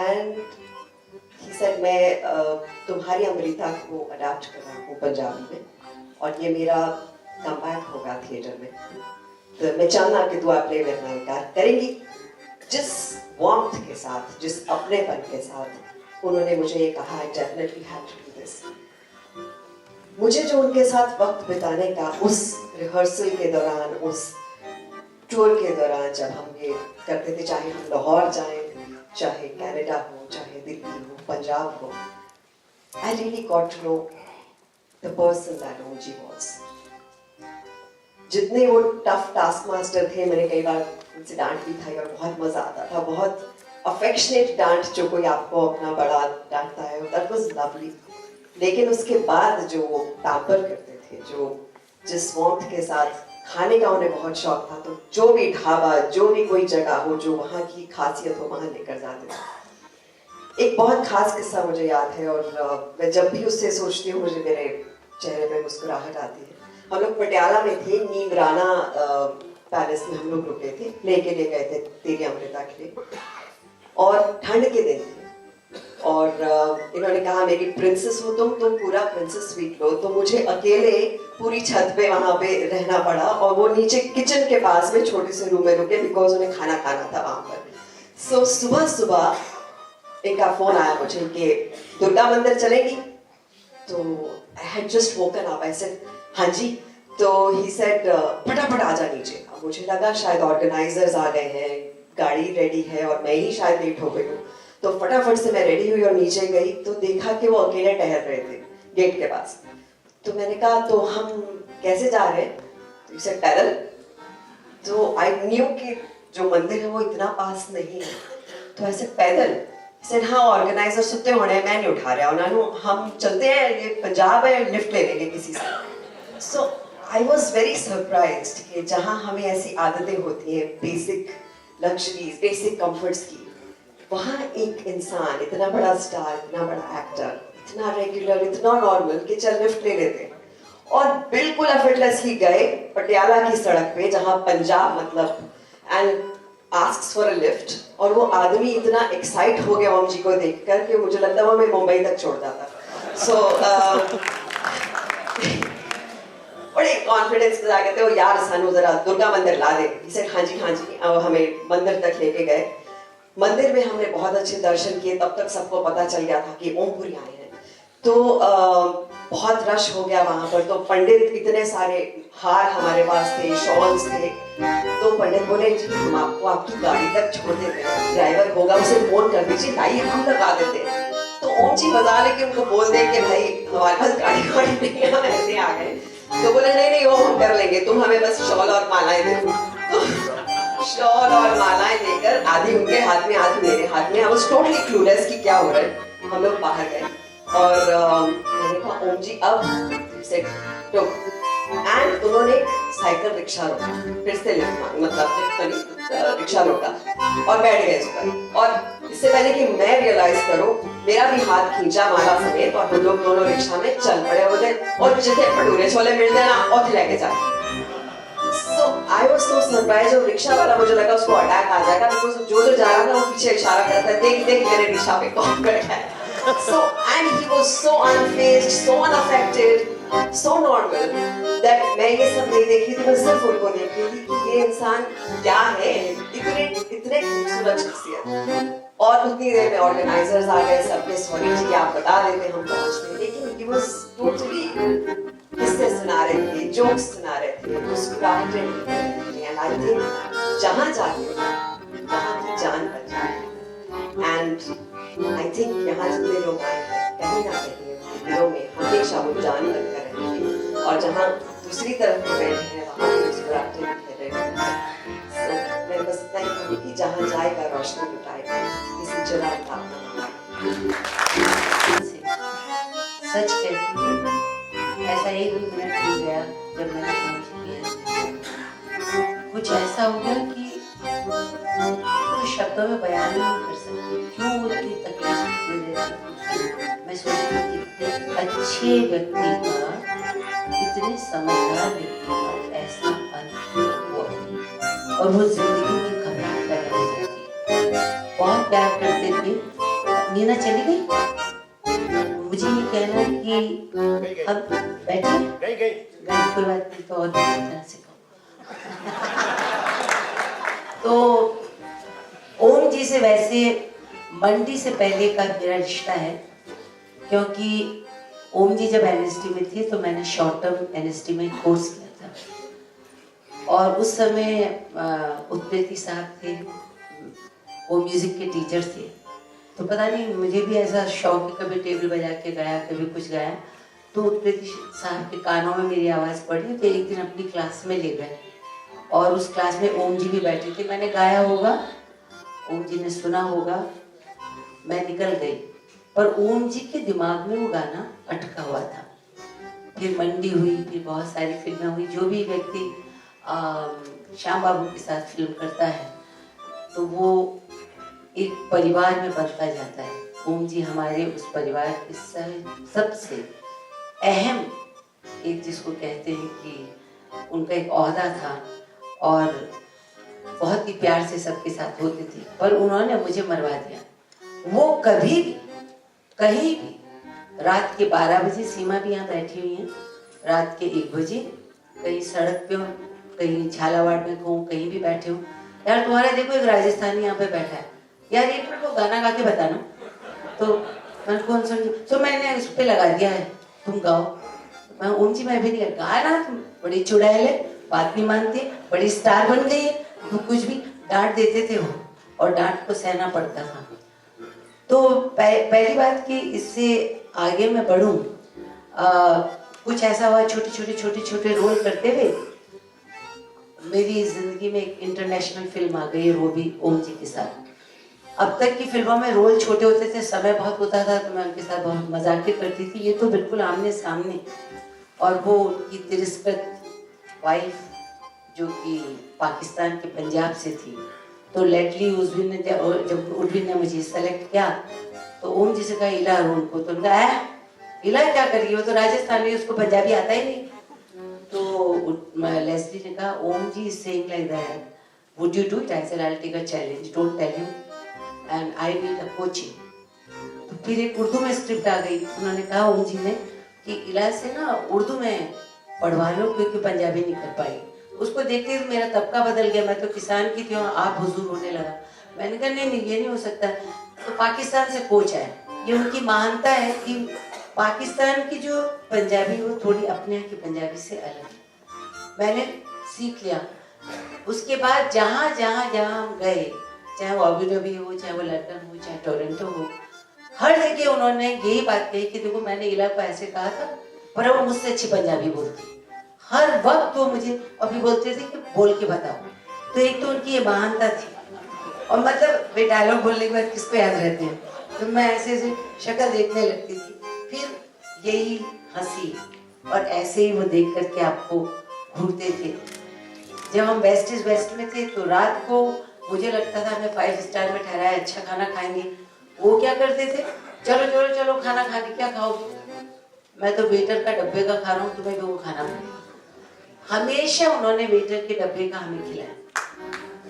and he said मैं तुम्हारी अमृता को अडैप्ट कर रहा हूँ पंजाबी में और ये मेरा कमबैक होगा थिएटर में। तो मैं चाहना कि दुआ प्ले विद माय कार करेंगी जिस वार्मथ के साथ, जिस अपनेपन के साथ उन्होंने मुझे ये कहा, I definitely had to do this. मुझे जो उनके साथ वक्त बिताने का उस रिहर्सल के दौरान, उस टूर के दौरान जब हम ये करते थे, चाहे हम लाहौर जाएं, चाहे कनाडा हो, चाहे दिल्ली हो, पंजाब हो, I really got to know the person that OMG was. जितने वो टफ टास्क मास्टर थे, मैंने कई बार उनसे डांट भी खाई और बहुत मजा आता था, बहुत अफेक्शनेट डांट जो कोई आपको अपना बड़ा डांटता है, that was lovely। लेकिन उसके बाद जो वो पैम्पर करते थे, जो जिस वार्मथ के साथ खाने का उन्हें बहुत शौक था, तो जो भी ढाबा, जो भी कोई जगह हो जो वहाँ की खासियत हो, वहाँ लेकर जाते थे। एक बहुत खास किस्सा मुझे याद है और मैं जब भी उससे सोचती हूँ मुझे मेरे चेहरे में मुस्कुराहट आती है। हम लोग पटियाला में थे, नीम राना पैलेस में हम लोग रुके थे, लेके ले गए थे तेरी अमृता के लिए, और ठंड के दिन थे और इन्होंने कहा मेरी प्रिंसेस हो तुम पूरा प्रिंसेस स्वीट लो, तो मुझे अकेले पूरी छत पे वहां पे रहना पड़ा और वो नीचे किचन के पास में छोटे से रूम में रुके बिकॉज उन्हें खाना खाना था वहां पर। सो सुबह सुबह इनका फोन आया मुझे कि दुर्गा मंदिर चलेगी, तो I had just woken up, I said हाँ जी, तो ही सेड फटाफट आ जा नीचे। अब मुझे लगा शायद ऑर्गेनाइजर्स आ गए हैं, गाड़ी रेडी है और मैं ही शायद लेट हो गई हूँ, तो फटाफट से मैं रेडी हुई और नीचे गई तो देखा कि वो अकेले टहल रहे थे गेट के पास। तो मैंने कहा तो हम कैसे जा रहे हैं, तो इसे पैदल। तो आई न्यू कि जो मंदिर है वो इतना पास नहीं है, तो ऐसे पैदल से हाँ ऑर्गेनाइजर सुते होने, मैं नहीं उठा रहा उन्होंने, हम चलते हैं, ये पंजाब है, लिफ्ट ले लेंगे किसी से। सो आई वॉज वेरी सरप्राइज्ड कि जहाँ हमें ऐसी आदतें होती हैं बेसिक लग्जरीज, बेसिक कंफर्ट्स की, वहाँ एक इंसान इतना बड़ा स्टार, इतना बड़ा एक्टर, इतना रेगुलर, इतना नॉर्मल कि चल लिफ्ट ले लेते हैं। और बिल्कुल एफर्टलेसली गए पटियाला की सड़क पे जहाँ पंजाब मतलब, and asks for a lift, और वो आदमी इतना एक्साइट हो गया ओम जी को देखकर कि मुझे लगता है वो मैं मुंबई तक छोड़ जाता। सो बड़े कॉन्फिडेंस के साथ कहते हो यार सानू जरा दुर्गा मंदिर ला दे। He said, हाँ जी हाँ जी। अब हमें मंदिर तक लेके गए। मंदिर में हमने बहुत अच्छे दर्शन किए, तब तक सबको पता चल गया था कि ओमपुरी आए हैं, तो बहुत रश हो गया वहां पर। तो पंडित इतने सारे हार हमारे पास थे, शॉल्स थे, तो पंडित बोले जी हम आपको आपकी गाड़ी तक छोड़ देते हैं, ड्राइवर होगा उसे फोन कर दीजिए, लाइए हम लगा देते हैं। तो ओम जी बजा लेके उनको बोल दे कि भाई हमारे पास गाड़ी वाड़ी नहीं है, हम ऐसे आ गए। तो बोले नहीं नहीं वो हम कर लेंगे, तुम हमें बस शॉल और मालाएं दे। तो शॉल और मालाएं लेकर आधी उनके हाथ में आधी मेरे हाथ में, आई वाज टोटली क्लूलेस कि क्या हो रहा है। हम लोग बाहर गए और मैंने कहा ओम जी अब से तो, एंड उन्होंने साइकिल रिक्शा रोका, फिर से मतलब रिक्शा रोका और बैठ गए उस पर। और इससे पहले कि मैं रियलाइज करूं, मेरा भी हाथ खींचा माला समेत और हम लोग दोनों रिक्शा में चल पड़े। बोले और जिथे भटूरे छोले मिल देना और लेके जा। So I was so surprised, और रिक्शा वाला मुझे लगा उसको अटैक आ जाएगा, बिकॉज़ जो जो जा रहा था वो पीछे इशारा करता था, देख देख मेरे रिक्शा पे कौन बैठा है। So and he was so unfazed, so unaffected, so normal that मैं ये सब नहीं देखी थी, मैं सिर्फ उनको देख रही थी कि ये इंसान क्या है, इतने खूबसूरत शख्सियत। और उतनी देर में ऑर्गेनाइजर्स आ गए, सबके सॉरी जी आप बता देते हम पहुंचते, लेकिन he was totally किस्से सुना रहे थे, जोक्स सुना रहे थे, मुस्कुराहटें थे, and I think जहाँ जाते वहाँ की जान बच जाए। And I think यहाँ जितने लोग आए हैं कहीं ना कहीं दिलों में हमेशा वो जान बनकर रहेंगे, और जहाँ दूसरी तरफ में बैठे हैं वहाँ भी मुस्कुराहटें बिखेरे रहेंगे। So मैं बस इतना ही कहूँगी कि जहाँ जाएगा रोशनी लुटाएगा, किसी जगह का सच कहती हूँ, ऐसा एक भी मिनट हो गया जब मैंने फोन किया, कुछ ऐसा हो गया कि कुछ शब्दों में बयान नहीं कर सकती क्यों वो इतनी तकलीफ दे रहे थे। मैं सोचती हूँ इतने अच्छे व्यक्ति का, इतने समझदार व्यक्ति का ऐसा अंत हुआ और वो जिंदगी में घबराहट पैदा हो जाती। बहुत प्यार करते थे। नीना चली गई, मुझे ये कहना कि हम बैठे, कोई बात नहीं तो और दूसरी तरह से कहो। तो ओम जी से वैसे मंडी से पहले का मेरा रिश्ता है, क्योंकि ओम जी जब एनएसडी में थे तो मैंने शॉर्ट टर्म एनएसडी में कोर्स किया था, और उस समय उत्पत्ति साहब थे, वो म्यूजिक के टीचर थे। तो पता नहीं मुझे भी ऐसा शौक है, कभी टेबल बजा के गाया, कभी कुछ गाया। तो उत्पत्ति साहब के कानों में मेरी आवाज़ पड़ी, तो एक दिन अपनी क्लास में ले गए और उस क्लास में ओम जी भी बैठे थे। मैंने गाया होगा, ओम जी ने सुना होगा, मैं निकल गई, पर ओम जी के दिमाग में वो गाना अटका हुआ था। फिर मंडी हुई, फिर बहुत सारी फिल्में हुई। जो भी व्यक्ति श्याम बाबू के साथ फिल्म करता है तो वो एक परिवार में बदलता जाता है। ओम जी हमारे उस परिवार के सबसे अहम, एक जिसको कहते हैं कि उनका एक ओहदा था और बहुत ही प्यार से सबके साथ होते थे, पर उन्होंने मुझे मरवा दिया। वो कभी भी कहीं भी रात के 12 बजे, सीमा भी यहाँ बैठी हुई है, रात के 1 बजे कहीं सड़क पे हो, कहीं झालावाड़ में हो, कहीं भी बैठे हो, यार तुम्हारा देखो एक राजस्थानी यहाँ पे बैठा है, यार एक मिनट को गाना गा के बताना। तो मैंने कौन सा, तो मैंने उस पर लगा दिया है, तुम गाओ। मैं ओम जी मैं भी नहीं गाना, तुम बड़ी चुड़ैल है, बात नहीं मानती, बड़ी स्टार बन गई है, तो कुछ भी डांट देते थे वो, और डांट को सहना पड़ता था। तो पहली बात कि इससे आगे मैं बढ़ूं, कुछ ऐसा हुआ, छोटे छोटे रोल करते हुए मेरी जिंदगी में एक इंटरनेशनल फिल्म आ गई, वो भी ओम जी के साथ। अब तक की फिल्मों में रोल छोटे होते थे, समय बहुत होता था, तो मैं उनके साथ बहुत मजाक करती थी। ये तो बिल्कुल आमने सामने, और वो उनकी तिरस्कृत वाइफ जो कि पाकिस्तान के पंजाब से थी। तो लेटली उर्विन ने, जब उर्विन ने मुझे सेलेक्ट किया तो ओम जी से कहा इला अरुण को, तो उनका इला क्या करिए, वो तो राजस्थानी, उसको पंजाबी आता ही नहीं। तो लेस्ली ने कहा Om ji is saying like that, would you do it? I said I will take a challenge, don't tell him and I need a coaching. तो फिर एक उर्दू में स्क्रिप्ट आ गई, उन्होंने कहा ओम जी ने कि इला से ना उर्दू में पढ़वा लो, क्योंकि पंजाबी नहीं कर पाई। उसको देखते ही मेरा तबका बदल गया, मैं तो किसान की थी और आप हुजूर होने लगा। मैंने कहा नहीं ये नहीं हो सकता। तो पाकिस्तान से कोच आए, ये उनकी महानता है कि पाकिस्तान की जो पंजाबी वो थोड़ी अपने यहाँ की पंजाबी से अलग है। मैंने सीख लिया। उसके बाद जहाँ हम गए, चाहे वो अबू धाबी हो, चाहे वो लंदन हो, चाहे टोरंटो हो, हर जगह उन्होंने यही बात कही कि देखो मैंने इला को ऐसे कहा था, पर वो मुझसे अच्छी पंजाबी बोलती। हर वक्त वो मुझे अभी बोलते थे कि बोल के बताओ। तो एक तो उनकी ये महानता थी, और मतलब वे डायलॉग बोलने के बाद किसको याद रहते हैं, तो मैं ऐसे ऐसे शक्ल देखने लगती थी। फिर यही हंसी और ऐसे ही वो देख करके आपको घूरते थे। जब हम वेस्ट इज वेस्ट में थे तो रात को मुझे लगता था हमें 5 स्टार में ठहराया, अच्छा खाना खाएंगे। वो क्या करते थे, चलो चलो चलो खाना खाने, क्या खाओगे? मैं तो वेटर का डब्बे का खा रहा हूँ, तुम्हें भी वो खाना पड़ेगा। हमेशा उन्होंने वेटर के डब्बे का हमें खिलाया।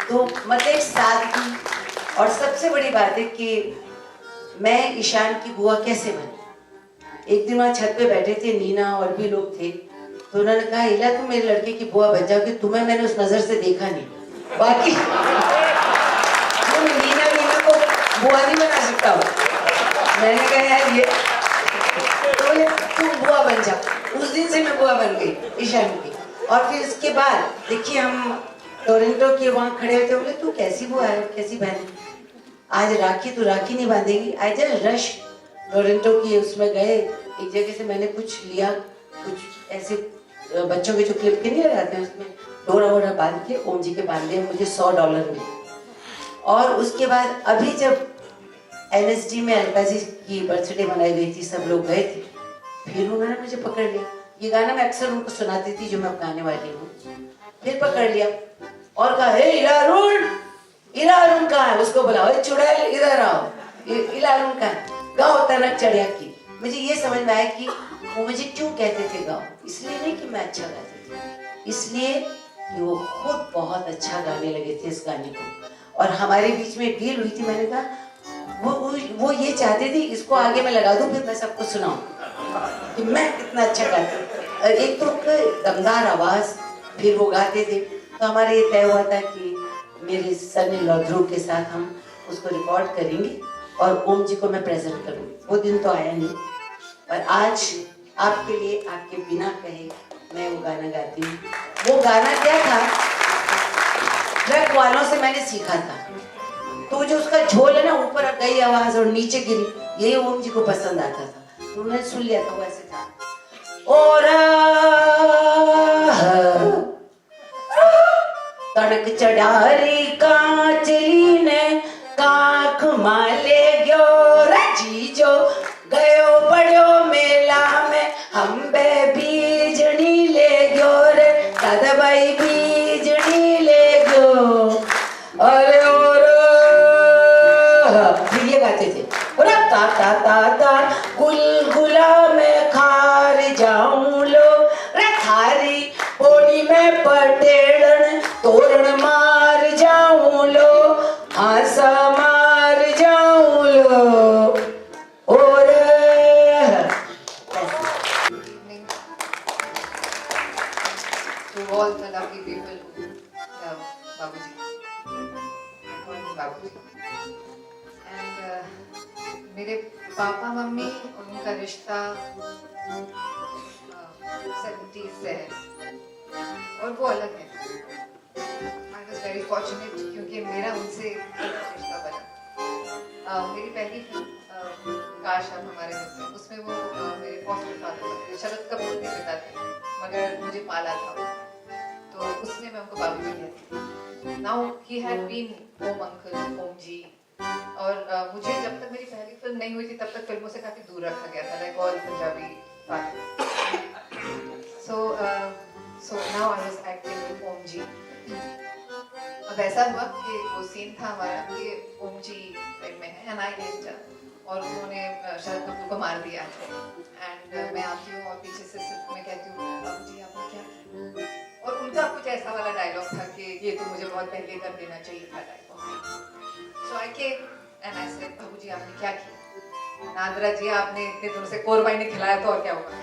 तो मतलब सादगी। और सबसे बड़ी बात है कि मैं ईशान की बुआ कैसे बनी। एक दिन वहाँ छत पे बैठे थे, नीना और भी लोग थे, तो उन्होंने कहा इला तुम मेरे लड़के की बुआ बन जाओगी, तुम्हें मैंने उस नजर से देखा नहीं, बाकी तुम नीना को बुआ नहीं बना सकता हो। मैंने कहा यार ये, तो बोले तुम बुआ बन जाओ। उस दिन से मैं बुआ बन गई ईशान की। और फिर उसके बाद देखिए हम टोरंटो के वहाँ खड़े होते, बोले तू कैसी बुआ है, कैसी बहन, आज राखी तू राखी नहीं बांधेगी। आई जस्ट रश टोरंटो की उसमें गए, एक जगह से मैंने कुछ लिया, कुछ ऐसे बच्चों के जो क्लिप के नहीं लगाते हैं, उसमें डोरा वोरा बांध के ओम जी के बांधे, मुझे $100 मिले। और उसके बाद अभी जब एनएसडी में अलका जी की बर्थडे मनाई गई थी, सब लोग गए थे, फिर उन्होंने मुझे पकड़ लिया। ये गाना मैं अक्सर उनको सुनाती थी जो मैं गाने वाली हूँ। फिर पकड़ लिया और कहा हे इला अरुण कहाँ है, उसको बुलाओ, चुड़ैल इधर आओ, इला अरुण कहाँ है, गाओ तनक चढ़िया की। मुझे ये समझ में आया कि वो मुझे क्यों कहते थे गाओ, इसलिए नहीं कि मैं अच्छा गाती थी, इसलिए कि वो खुद बहुत अच्छा गाने लगे थे इस गाने को। और हमारे बीच में डील हुई थी, मैंने कहा वो ये चाहते थे इसको आगे मैं लगा दूं, फिर मैं सबको सुनाऊं कि मैं कितना अच्छा गाती हूँ। एक तो उनका दमदार आवाज, फिर वो गाते थे। तो हमारा ये तय हुआ था कि मेरे सन इन लॉ ध्रुव के साथ हम उसको रिकॉर्ड करेंगे और ओम जी को मैं प्रेजेंट करूँगी। वो दिन तो आया नहीं, पर आज आपके लिए आपके बिना कहे मैं वो गाना गाती हूँ। वो गाना क्या था, ट्रक वालों से मैंने सीखा था। तो जो उसका झोल है ना, ऊपर गई आवाज और नीचे गिरी, यही ओम जी को पसंद आता था। तो उन्होंने सुन लिया था, वो ऐसे था, और तड़क चढ़ारी कांचली ने काख माले गयो रजीजो गयो बड़ो मेला में हम बे बीजनी ले गयो रे दादा भाई बीजनी ले गयो। अरे और फिर ये गाते थे, और ता ता ता ता गुलगुला में खार जाऊं लो रे थारी होली में पटेड़न तोरण मार जाऊं लो आसा मार जाऊं लो। और to all the lovely people who love Babuji. I call him Babuji. And मेरे पापा मम्मी और उनका रिश्ता 70s से है और वो अलग है। I was very fortunate क्योंकि मेरा उनसे रिश्ता बना। मेरी पहली फिल्म काश आप हमारे होते, उसमें वो मेरे फॉस्टर फादर थे, शरद कपूर के पिता थे, मगर मुझे पाला था, तो उसमें मैं उनको बाबूजी कहती थी। Now he had been Om uncle, Om ji, और मुझे जब तक मेरी पहली फिल्म नहीं हुई थी तब तक फिल्मों से काफी दूर रखा गया था, like all Punjabi father. So now I was acting with ओम जी। अब ऐसा हुआ कि वो सीन था हमारा कि ओम जी फिल्म में है एंड आई डिडंट, और उन्होंने शरद कपूर को मार दिया एंड मैं आती हूँ और पीछे से सिर्फ मैं कहती हूँ बाबूजी आपने क्या किया, और उनका कुछ ऐसा वाला डायलॉग था कि ये तो मुझे बहुत पहले कर देना चाहिए था dialogue. So I came and I said बाबूजी आपने क्या किया, नादरा जी आपने इतने दिनों से कोरबाई ने खिलाया तो और क्या होगा।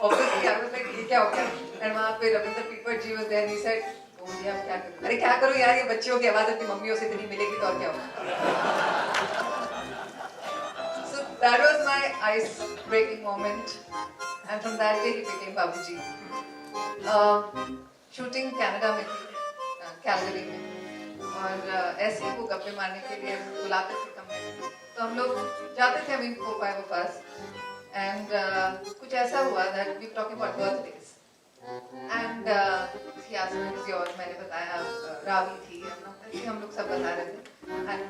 ऑब्वियसली आई वाज लाइक ये क्या हो गया, एंड वहाँ पे Ravindra Pipar ji was there and he said बाबूजी आप क्या करो, अरे क्या करो यार, ये बच्चियों की आवाज अपनी मम्मियों से इतनी मिलेगी तो और क्या होगा। So that was my ice breaking moment and from that day he became Babuji. Shooting Canada में थी, कैलगरी में, और ऐसे ही वो गप्पे मारने के लिए बुलाते थे कमरे, तो हम लोग जाते थे, अभी 4-5 of us, and कुछ ऐसा हुआ that we were talking about birthdays and he asked me who's yours, मैंने बताया रावी थी, हम लोग सब बता रहे थे, and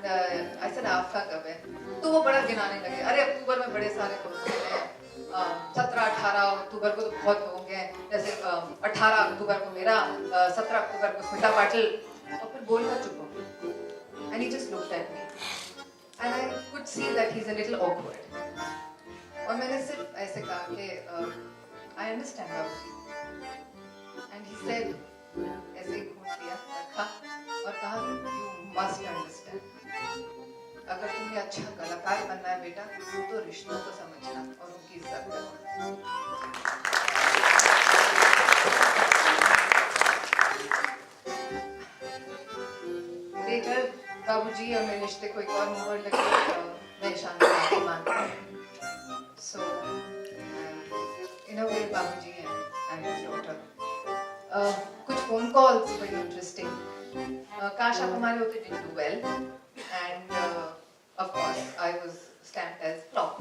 I said आपका कब है, तो वो बड़ा गिनाने लगे, अरे अक्टूबर में बड़े सारे लोग होते हैं, 17-18 अक्टूबर को तो बहुत लोग हैं, जैसे 18 अक्टूबर को मेरा, 17 अक्टूबर को स्मिता पाटिल, और फिर बोलना चुप हो गया, and he just looked at me and I could see that he's a little awkward, और मैंने सिर्फ ऐसे कहा कि I understand बाबूजी, and he said ऐसे ही घूट लिया, रखा और कहा you must understand, अगर तुम्हें अच्छा कलाकार बनना है बेटा तो रिश्तों को समझना और उनकी इज्जत करना। लेटर बाबूजी और मेरे रिश्ते को एक और मोहर लगी, मैं शांति मानती हूँ। So in a way बाबूजी हैं and his daughter। कुछ फोन कॉल्स बड़ी इंटरेस्टिंग, काश आप हमारे होते didn't do well and of course I was stamped as flop।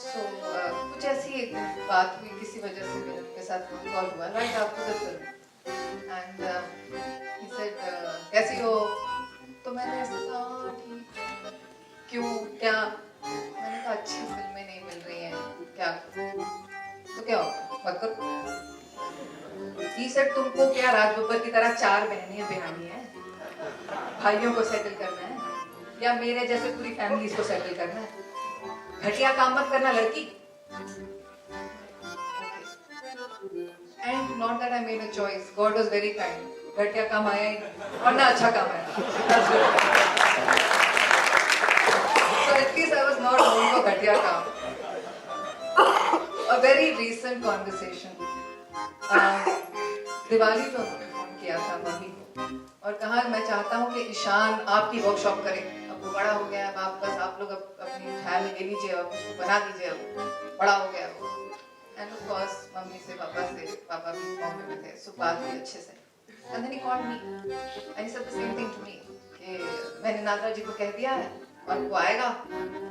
So कुछ ऐसी एक बात हुई, किसी वजह से मेरे उनके साथ फोन कॉल हुआ right after the film and he said कैसी हो, तो मैंने ऐसे कहा ठीक है, क्यों क्या, मैंने कहा अच्छी फिल्में नहीं मिल रही हैं, क्या तो क्या होगा मत करो। He said तुमको क्या राज बब्बर की तरह 4 बहनें बिहानी है, भाइयों को सेटल करना है या मेरे जैसे पूरी फैमिलीज को सेटल करना है, घटिया काम मत करना लड़की। And not that I made a choice, God was very kind, घटिया काम आया ही और ना अच्छा काम आया। So at least I was not known for घटिया काम। A very recent conversation, Diwali पे उन्होंने फोन किया था मम्मी को और कहा मैं चाहता हूँ कि ईशान आपकी वर्कशॉप करे, अब वो बड़ा हो गया है, आप बस आप लोग अपनी ख्याल में ले लीजिए और उसको बना दीजिए, अब बड़ा हो गया वो। एंड ऑफ कोर्स मम्मी से पापा भी बॉम्बे में थे, सो बात हुई अच्छे से। And then he called me and he said the same thing to me कि मैंने नादरा जी को कह दिया है और वो आएगा,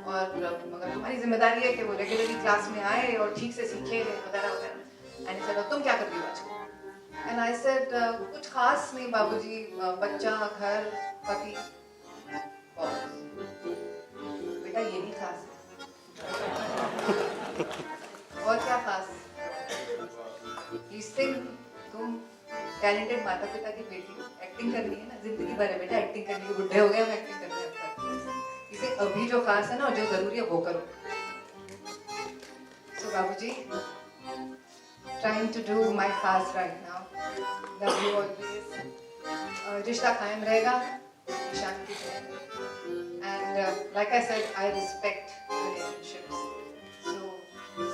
और मगर तुम्हारी जिम्मेदारी है कि वो रेगुलरली क्लास में आए और ठीक से सीखे वगैरह वगैरह। एंड ही सेड तुम क्या कर रही हो आजकल? एंड आई सेड कुछ खास नहीं बाबूजी, बच्चा, घर, पति। बेटा ये भी खास है। और क्या खास? इस थिंग तुम टैलेंटेड माता पिता की बेटी, एक्टिंग करनी है ना, जिंदगी भर है बेटा एक्टिंग करनी है, बुढ़े हो गए हम एक्टिंग करने अब इसे अभी जो खास है ना और जो जरूरी है वो करो। सो बाबूजी, trying to do my खास right now. Love you always. रिश्ता कायम रहेगा, ईशान की तरह। And like I said, I respect relationships.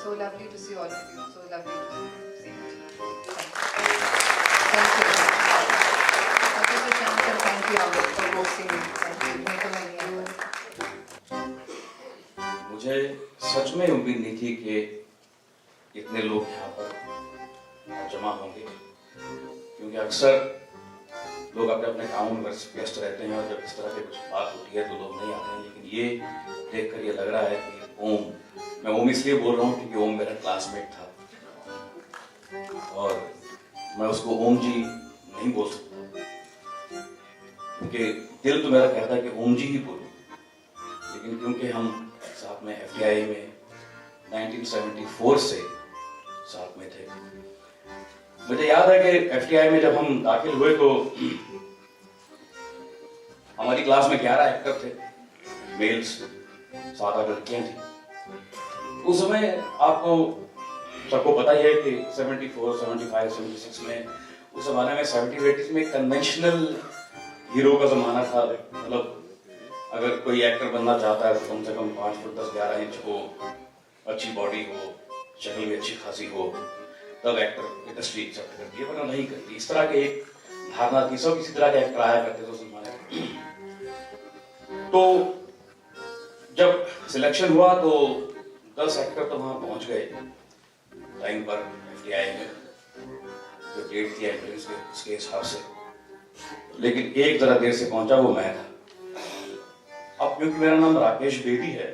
So lovely to see all of you. So lovely to see you. Thank you. Thank you, Shashank, and thank you all for hosting me. Thank you. मैं तो नहीं आता। मुझे सच में उम्मीद नहीं थी कि इतने लोग यहाँ पर जमा होंगे, क्योंकि अक्सर लोग अपने अपने कामों में व्यस्त रहते हैं और जब इस तरह की कुछ बात होती है तो लोग नहीं आते हैं। लेकिन ये देखकर ये लग रहा है कि ओम, मैं ओम इसलिए बोल रहा हूँ क्योंकि ओम मेरा क्लासमेट था और मैं उसको ओम जी नहीं बोल सकता क्योंकि दिल तो मेरा कहता है कि ओम जी ही बोलूं, लेकिन क्योंकि हम साथ में FTI में 1974 से साथ में थे। मुझे याद है कि FTI में जब हम दाखिल हुए तो हमारी क्लास में 11 एक्टर थे, मेल्स, 7-8 लड़कियां थी। उस समय आपको सबको पता ही है कि 74, 75, 76 में उस जमाने में 70-80s में कन्वेंशनल हीरो का जमाना था। मतलब अगर कोई एक्टर बनना चाहता है तो कम से कम 5 फुट 10-11 इंच हो, अच्छी बॉडी हो, शक्ल भी अच्छी खासी हो, तब एक्टर इंडस्ट्री एक्सेप्ट करती है, वरना नहीं करती। इस तरह के एक धारणा थी, सब इसी तरह के एक्टर आया करते थे उस जमाने में। तो जब सिलेक्शन हुआ तो 10 एक्टर तो वहां पहुंच गए टाइम पर FTI में, जो डेट थी एंट्रेंस के उसके हिसाब से, लेकिन एक जरा देर से पहुंचा, वो मैं था। अब क्योंकि मेरा नाम राकेश बेदी है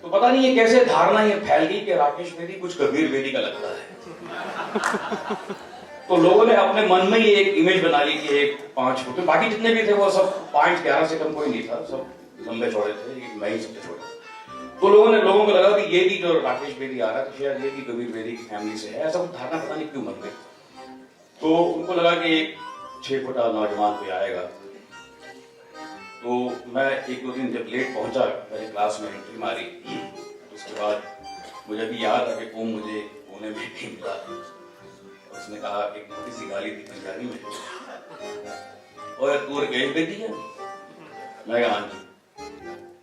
तो पता नहीं ये कैसे धारणा ये फैल गई कि राकेश बेदी कुछ कबीर बेदी का लगता है। तो लोगों ने अपने मन में ही एक इमेज बना ली कि एक 5 फुट, बाकी जितने भी थे वो सब 5'11" से कम कोई नहीं था, सब लंबे चौड़े थे, मैं ही सबसे छोटा। तो लोगों को लगा कि ये भी जो राकेश बेदी आ रहा है तो शायद ये भी कबीर बेदी की फैमिली से है, ऐसा कुछ धारणा पता नहीं क्यों बन गई। तो उनको लगा कि एक 6 फुटा नौजवान कोई आएगा। तो मैं 1-2 दिन जब लेट पहुंचा, पहले क्लास में एंट्री मारी, उसके बाद मुझे भी याद है कि ओम मुझे कोने में भी मिला, उसने कहा, एक मोटी सी गाली दी पंजाबी में, और तू राकेश बेदी है? मैं कहा हाँ जी।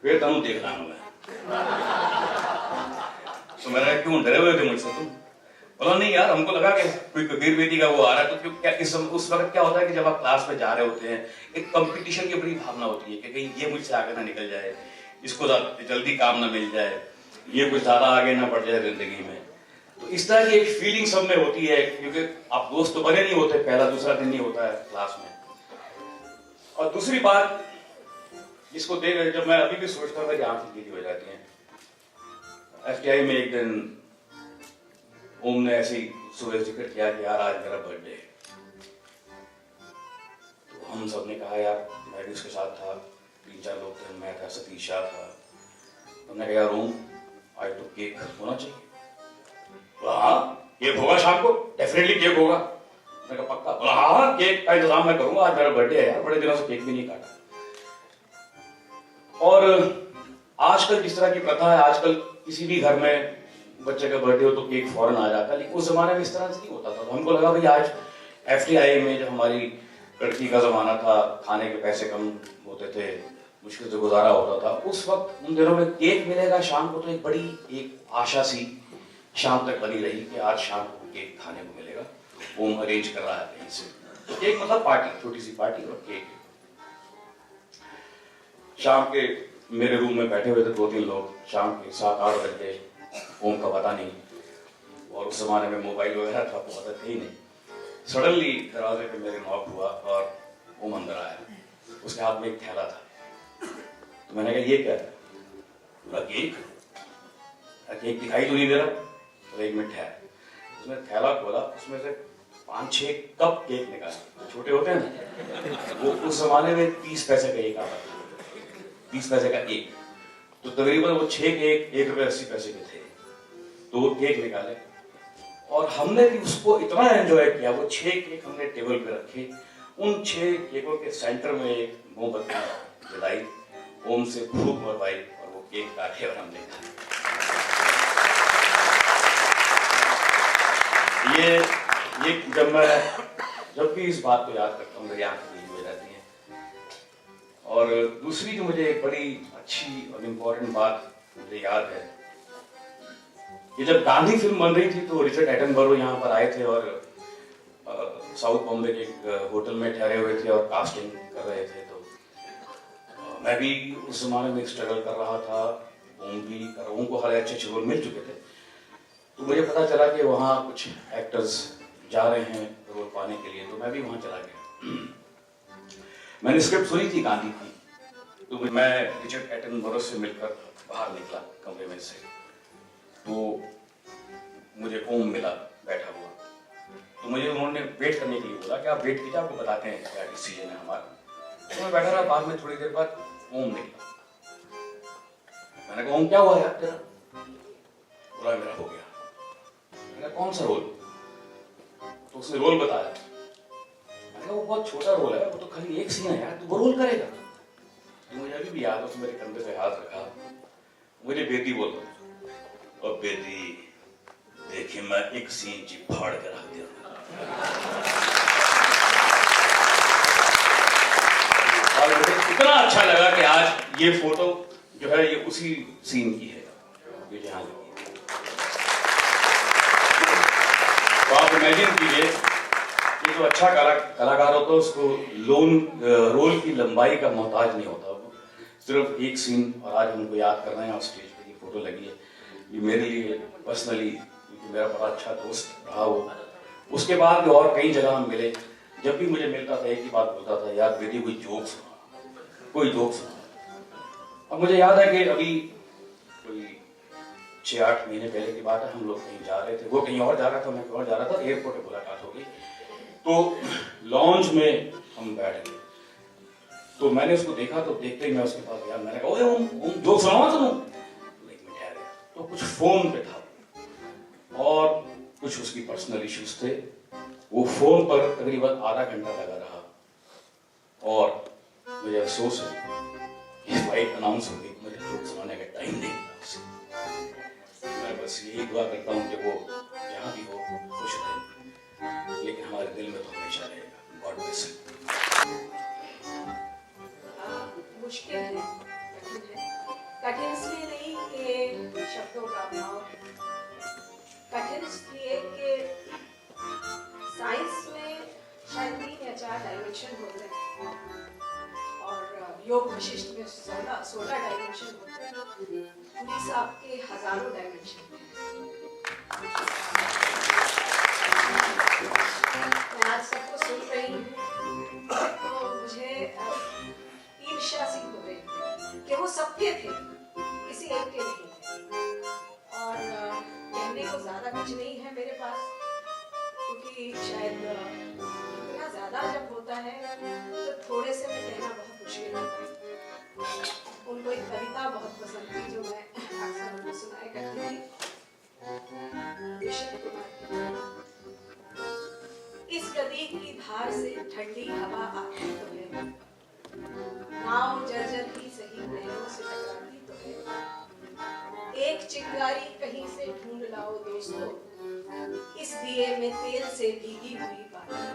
फिर तुम देख रहा हूँ मैं। तो मैंने क्यों डरे हुए थे मुझसे तुम? बोला नहीं यार, हमको लगा कि कोई कबीर बेदी का वो आ रहा है। तो क्यों क्या उस वक्त क्या होता है कि जब आप क्लास में जा रहे होते हैं, एक कंपटीशन की बड़ी भावना होती है कि कहीं ये मुझसे आगे ना निकल जाए, इसको जल्दी काम ना मिल जाए, ये कुछ ज्यादा आगे ना बढ़ जाए जिंदगी में। तो इस तरह की एक फीलिंग सब में होती है, क्योंकि आप दोस्त तो बने नहीं होते, पहला दूसरा दिन नहीं होता है क्लास में। और दूसरी बात जिसको देख, जब मैं अभी भी सोचता हूँ मेरी आंखें गीली हो जाती हैं। FTI में एक दिन ओम ने ऐसे ही सुबह जिक्र किया कि यार आज मेरा बर्थडे है। तो हम सब ने कहा यार, मैं भी उसके साथ था, 3-4 लोग थे, मैं था, सतीश शाह था। हमने कहा यार ओम, आज तो केक होना चाहिए। बोला हाँ केक होगा शाम को, डेफिनेटली केक होगा। मैंने कहा पक्का? बोला हाँ केक का इंतजाम मैं करूंगा, आज मेरा बर्थडे है यार, बड़े दिनों से केक भी नहीं काटा। और आजकल जिस तरह की प्रथा है, आजकल किसी भी घर में बच्चे का बर्थडे हो तो केक फौरन आ जाता है, लेकिन उस जमाने में इस तरह से नहीं होता था। तो हमको लगा भाई आज FTI में जब हमारी लड़की का जमाना था, खाने के पैसे कम होते थे, मुश्किल से गुजारा होता था, उस वक्त उन दिनों में केक मिलेगा शाम को, तो एक बड़ी एक आशा सी शाम तक बनी रही कि आज शाम को केक खाने को मिलेगा। ओम अरेंज कर रहा है कहीं से। तो केक मतलब पार्टी, छोटी सी पार्टी और केक। शाम के मेरे रूम में बैठे हुए थे 2-3 लोग, शाम के 7-8 बजे, ओम का पता नहीं, और उस जमाने में मोबाइल वगैरह था तो पता ही नहीं। सडनली दरवाजे पे मेरे नॉक हुआ और ओम अंदर आया, उसके हाथ में एक थैला था। तो मैंने कहा ये क्या है? बोला केक। केक दिखाई तो नहीं दे रहा। तो 1 मिनट है, उसने थैला खोला, उसमें से 5-6 कप केक निकाले, छोटे होते हैं ना, वो उस जमाने में 30 पैसे का एक आता था, 30 पैसे का एक। तो तकरीबन वो 6 केक 1 रुपये 80 पैसे के थे। तो वो केक निकाले और हमने भी उसको इतना एंजॉय किया। वो 6 केक हमने टेबल पे रखे, उन 6 केकों के सेंटर में एक मोमबत्ती जलाई, ओम से फूंक मरवाई और वो केक काटे और हमने खाया। ये जब भी इस बात को याद करता हूँ मेरी आंखें भीगी हो जाती हैं। और दूसरी जो मुझे एक बड़ी अच्छी और इम्पोर्टेंट बात मुझे याद है, कि जब गांधी फिल्म बन रही थी तो रिचर्ड एटनबरो यहाँ पर आए थे और साउथ बॉम्बे के एक होटल में ठहरे हुए थे और कास्टिंग कर रहे थे। तो मैं भी उस जमाने में स्ट्रगल कर रहा था, ओम को हर अच्छे रोल मिल चुके थे। तो मुझे पता चला कि वहाँ कुछ एक्टर्स जा रहे हैं रोल पाने के लिए, तो मैं भी वहाँ चला गया। मैंने स्क्रिप्ट सुनी थी गांधी की, तो मैं रिचर्ड एटनबरो से मिलकर बाहर निकला कमरे में से, तो मुझे ओम मिला बैठा हुआ। तो मुझे उन्होंने वेट करने के लिए बोला कि आप वेट कीजिए, आपको बताते हैं क्या डिसीजन है हमारा। तो मैं बैठा रहा, बाद में थोड़ी देर बाद ओम निकला। मैंने कहा ओम क्या हुआ यार तेरा? बोला मेरा हो गया। मैंने कौन सा रोल? तो उसने रोल बताया। मैंने कहा वो बहुत छोटा रोल है, वो तो खाली एक सीन है यार, तू वो रोल करेगा? तो मुझे अभी भी याद है, उसने मेरे कंधे पे हाथ रखा, मुझे बेटी बोल रहा, और बेटी देखिए मैं एक सीन जी फाड़ कर रख दिया। और मुझे इतना अच्छा लगा कि आज ये फोटो जो है ये उसी सीन की है, ये जहां लगी है। तो आप इमेजिन कीजिए, ये जो अच्छा कलाकार होता है उसको रोल की लंबाई का मोहताज नहीं होता, वो सिर्फ एक सीन। और आज हमको याद कर रहे हैं और स्टेज पे ये फोटो लगी है, ये मेरे लिए पर्सनली, क्योंकि मेरा बड़ा अच्छा दोस्त रहा वो। उसके बाद भी और कई जगह हम मिले, जब भी मुझे मिलता था एक ही बात बोलता था, यार बेटी कोई जोक सुना। अब मुझे याद है कि अभी कोई 6-8 महीने पहले की बात है, हम लोग कहीं जा रहे थे, वो कहीं और जा रहा था, मैं कहीं और जा रहा था, एयरपोर्ट पे मुलाकात हो गई। तो लॉन्च में हम बैठ गए, तो मैंने उसको देखा, तो देखते ही मैं उसके पास गया, मैंने कहा ओए ओम जोक सुनाओ तुम। एक मिनट ठहर गया, तो कुछ फोन पे था और कुछ उसकी पर्सनल इश्यूज थे। वो फोन पर तकरीबन आधा घंटा लगा रहा और मुझे अफसोस है कि फ्लाइट अनाउंस हो गई, मुझे जोक सुनाने का टाइम नहीं मिला उसे। मैं बस यही दुआ करता हूँ कि वो जहाँ भी हो खुश रहे, लेकिन हमारे दिल में तो हमेशा रहेगा। God bless you. मुश्किल है, कठिन इसलिए नहीं कि शब्दों का अभाव, कठिन इसलिए कि साइंस में शायद 3 या 4 डायमेंशन होते हैं और योग विशिष्ट में 16 डायमेंशन होते हैं। पुलिस आपके हजारों डायमेंशन हैं। मैं आज सबको सुन रही हूँ तो मुझे ईर्ष्या सी हो रही कि वो सबके थे, किसी एक के नहीं थे। और कहने को ज्यादा कुछ नहीं है मेरे पास, क्योंकि शायद इतना ज्यादा जब होता है तो थोड़े से में कहना बहुत मुश्किल होता है। उनको एक कविता बहुत पसंद थी जो मैं अक्सर उनको सुनाया करती थी, विशेष कुमार की। इस नदी की धार से ठंडी हवा आती तो है, नाव जर्जर ही सही नैनों से टकराती तो है। एक चिंगारी कहीं से ढूंढ लाओ दोस्तों, इस दिए में तेल से भीगी हुई बातें तो है।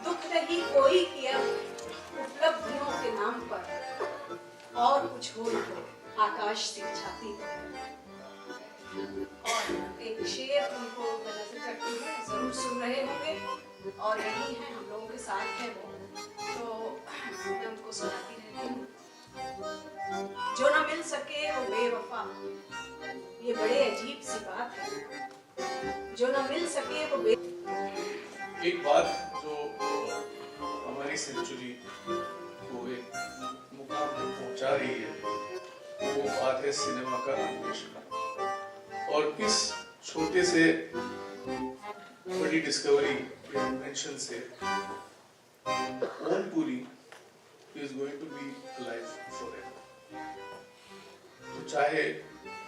दुख नहीं कोई कि अब उपलब्धियों के नाम पर और कुछ हो तो आकाश से छाती तो है। और एक शेर उनको मैं नजर करती हूँ, जरूर सुन रहे होंगे और यही है, हम लोगों के साथ है वो, तो मैं उनको सुनाती रहती हूँ। जो ना मिल सके वो बेवफा, ये बड़े अजीब सी बात है। जो ना मिल सके वो एक बात जो हमारी सेंचुरी को एक मुकाम तक पहुंचा रही है, वो बात है सिनेमा का अन्वेषण। और इस छोटे से बड़ी डिस्कवरी इन्वेंशन से Om Puri is going to be alive forever. तो चाहे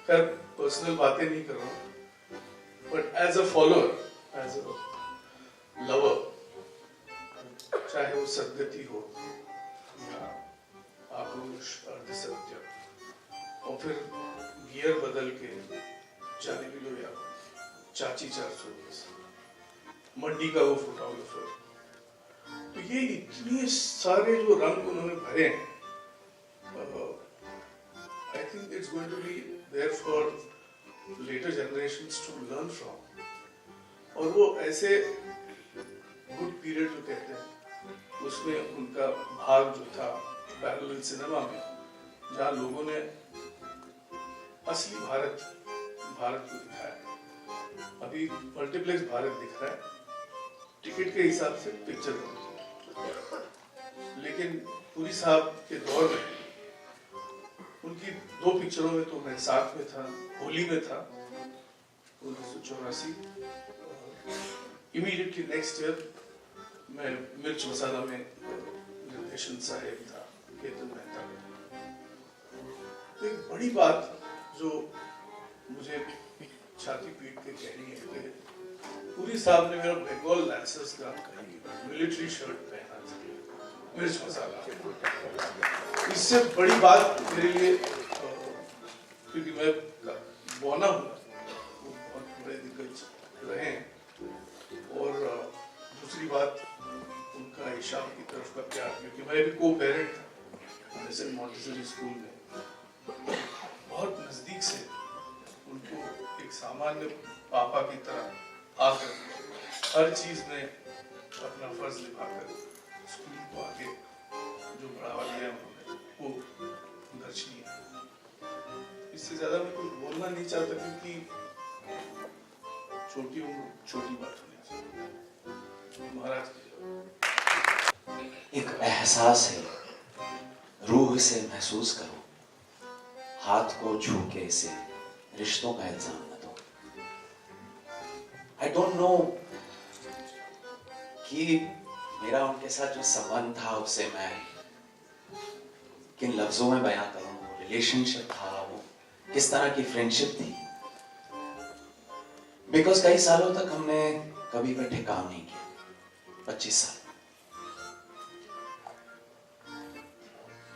कर पर्सनल बातें नहीं कर रहा हूँ, but as a follower, as a lover, चाहे वो सदगति हो या आक्रोश, अर्धसत्य, और फिर गियर बदल के जाने भी लो या चाची 420, मंडी का वो फोटोग्राफर, तो ये इतने सारे जो रंग उन्होंने भरे हैं, I think it's going to be there for later generations to learn from. और वो ऐसे गुड पीरियड जो कहते हैं, उसमें उनका भाग जो था पैरेलल सिनेमा में, जहाँ लोगों ने असली भारत को दिखाया। अभी मल्टीप्लेक्स भारत दिख रहा है टिकट के हिसाब से पिक्चर बनती है, लेकिन पुरी साहब के दौर में उनकी 2 पिक्चरों में तो मैं साथ में था, होली में था 1984, इमीडिएटली नेक्स्ट ईयर मैं मिर्च मसाला में निर्देशन साहेब था, केतन मेहता। तो एक बड़ी बात जो मुझे छाती पीट के कहनी है कि पुरी साहब ने मेरा बंगाल लैंसर्स का मिलिट्री शर्ट पहना था, मिर्च मसाला। इससे बड़ी बात मेरे लिए, क्योंकि मैं बौना हूँ, बहुत बड़े दिग्गज रहे हैं, और दूसरी बात उनका ईशान की तरफ का प्यार, क्योंकि मैं भी को पेरेंट था सेंट मॉन्टेसरी स्कूल में, बहुत नजदीक से उनको एक सामान्य पापा की तरह आकर हर चीज में अपना फर्ज निभाकर स्कूल को आगे जो बढ़ावा दिया उन्होंने, वो दर्शनीय है। इससे ज्यादा मैं कुछ बोलना नहीं चाहता, क्योंकि छोटी उम्र छोटी बात होनी चाहिए। महाराज एक एहसास है, रूह से महसूस करो, हाथ को छू के इसे रिश्तों का इल्जाम न दो। आई डोंट नो कि मेरा उनके साथ जो संबंध था उसे मैं किन लफ्जों में बयां करूं, वो रिलेशनशिप था, वो किस तरह की फ्रेंडशिप थी, बिकॉज कई सालों तक हमने कभी इकट्ठे काम नहीं किया, 25 साल।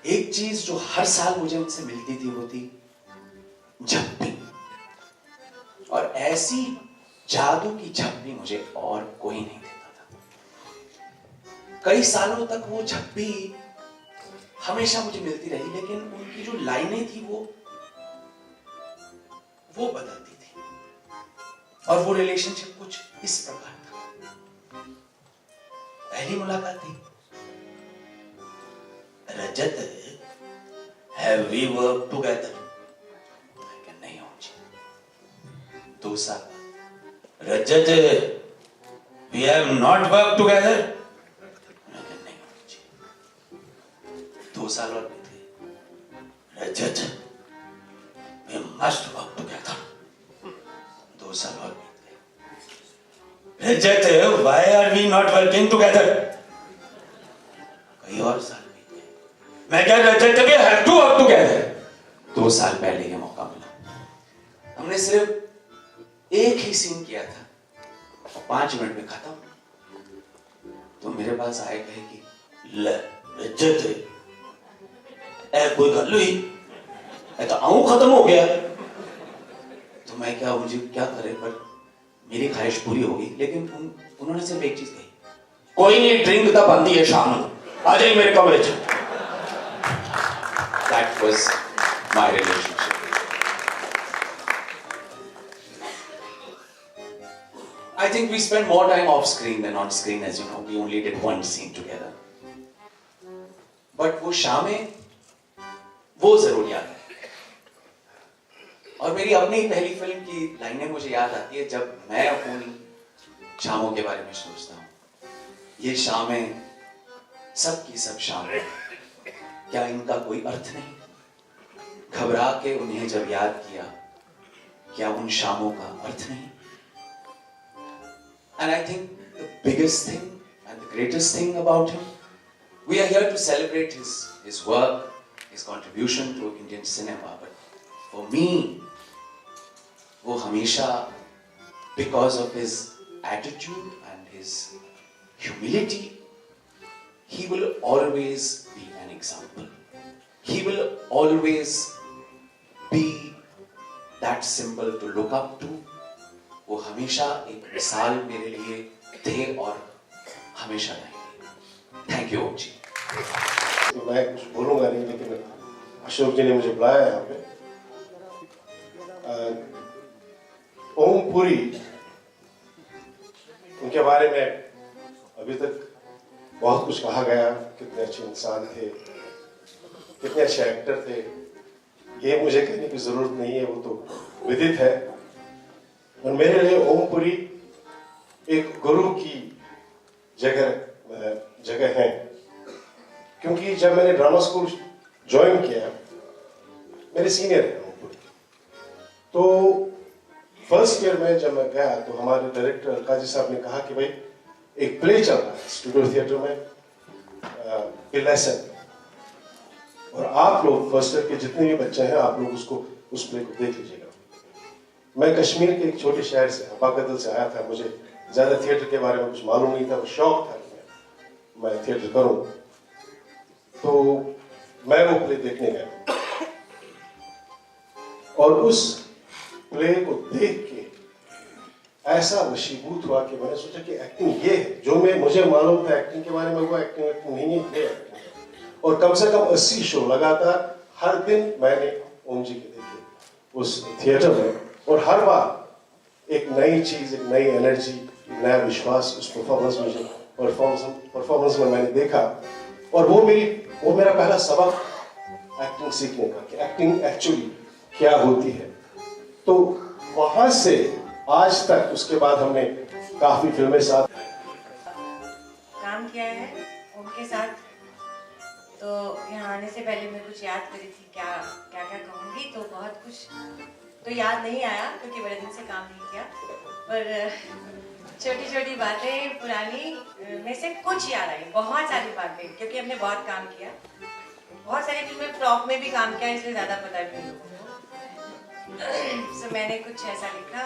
एक चीज जो हर साल मुझे उनसे मिलती थी वो थी झप्पी, और ऐसी जादू की झप्पी मुझे और कोई नहीं देता था। कई सालों तक वो झप्पी हमेशा मुझे मिलती रही, लेकिन उनकी जो लाइनें थी वो बदलती थी, और वो रिलेशनशिप कुछ इस प्रकार था। पहली मुलाकात थी, रजत, have we worked together? नहीं हो जी। 2 साल, रजत, we have not worked together? नहीं हो जी। 2 साल और बीते, रजत, we must work together. 2 साल और बीते, रजत, why are we not working together? कई और साल, मैं क्या रजत के हैव टू वर्क टुगेदर। 2 साल पहले ये मौका मिला, हमने सिर्फ एक ही सीन किया था और 5 मिनट में खत्म। तो मेरे पास आए, कहे कि रजत ए कोई गल हुई, तो आऊं खत्म हो गया। तो मैं क्या, मुझे क्या करे, पर मेरी ख्वाहिश पूरी होगी। लेकिन उन्होंने सिर्फ एक चीज कही, कोई नहीं, ड्रिंक तो बनती है शाम को, आ जाइए मेरे कमरे च। That was my relationship. I think we spent more time off screen than on screen, as you know. We only did one scene together. But वो शामें वो जरूर याद है. और मेरी अपनी पहली फिल्म की लाइनें मुझे याद आती है जब मैं अपनी शामों के बारे में सोचता हूँ. ये शामें सब की सब शामें, क्या इनका कोई अर्थ नहीं? घबरा के उन्हें जब याद किया, क्या उन शामों का अर्थ नहीं? And I think the biggest thing and the greatest thing about him, we are here to celebrate his work, his contribution to Indian cinema. But for me, वो हमेशा, because of his attitude and his humility, he will always be an example. He will always be that symbol to look up to. वो हमेशा एक मिसाल मेरे लिए थे और हमेशा रहेंगे. थैंक यू ओम जी. मैं कुछ बोलूंगा नहीं, लेकिन अशोक जी ने मुझे बुलाया यहाँ पे. ओम पुरी, उनके बारे में अभी तक बहुत कुछ कहा गया. कितने अच्छे इंसान थे, कितने अच्छे एक्टर थे, ये मुझे कहने की जरूरत नहीं है, वो तो विदित है. और मेरे लिए ओम पुरी एक गुरु की जगह है, क्योंकि जब मैंने ड्रामा स्कूल ज्वाइन किया, मेरे सीनियर है ओम पुरी. तो फर्स्ट ईयर में जब मैं गया तो हमारे डायरेक्टर काजी साहब ने कहा कि भाई एक प्ले चल रहा है स्टूडियो थिएटर में, लेसन, और आप लोग फर्स्ट ईयर के जितने भी बच्चे हैं आप लोग उस प्ले को देख लीजिएगा. मैं कश्मीर के एक छोटे शहर से अपाकदल से आया था. मुझे ज्यादा थिएटर के बारे में कुछ मालूम नहीं था, शौक था कि मैं थिएटर करूं. तो मैं वो प्ले देखने गया और उस प्ले को देख के ऐसा वशीभूत हुआ कि मैंने सोचा कि एक्टिंग ये है जो मुझे मालूम था एक्टिंग के बारे में. वो एक्टिंग नहीं है, ये एक्टिंग. और कम से कम 80 शो लगातार हर दिन मैंने ओम जी के देखे उस थिएटर में. और हर बार एक नई चीज, एक नई एनर्जी, एक नया विश्वास उस परफॉर्मेंस में मैंने देखा. और वो मेरा पहला सबक एक्टिंग सीखने का, कि एक्टिंग एक्चुअली क्या होती है. तो वहां से आज तक, उसके बाद हमने काफी फिल्में साथ काम किया है उनके साथ. तो यहाँ आने से पहले मैं कुछ याद करी थी क्या कहूँगी, तो बहुत कुछ तो याद नहीं आया क्योंकि बड़े दिन से काम नहीं किया. पर छोटी छोटी बातें पुरानी में से कुछ याद आई, बहुत सारी बातें, क्योंकि हमने बहुत काम किया. बहुत सारी फिल्में फ्लॉप में भी काम किया, इसलिए ज्यादा पता है फिल्मों को. तो मैंने कुछ ऐसा लिखा.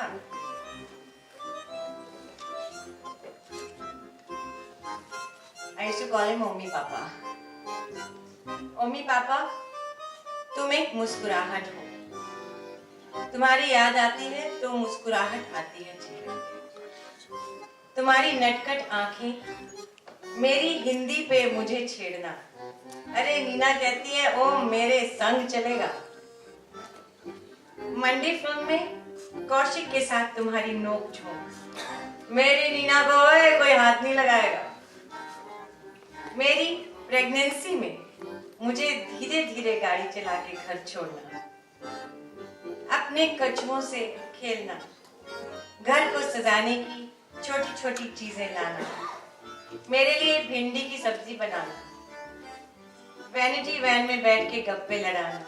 I used to call him mummy papa. Mummy papa, तुम एक मुस्कुराहट हो. तुम्हारी याद आती है तो मुस्कुराहट आती है चेहरे. तुम्हारी नटखट आंखें मेरी हिंदी पे मुझे छेड़ना. अरे नीना कहती है ओम मेरे संग चलेगा. मंडी फिल्म में कौशिक के साथ तुम्हारी नोक झोंक. मेरी नीना बॉय कोई हाथ नहीं लगाएगा. मेरी प्रेगनेंसी में मुझे धीरे धीरे गाड़ी चला के घर छोड़ना. अपने कछुओं से खेलना. घर को सजाने की छोटी छोटी चीजें लाना. मेरे लिए भिंडी की सब्जी बनाना. वैनिटी वैन में बैठ के गप्पे लड़ाना.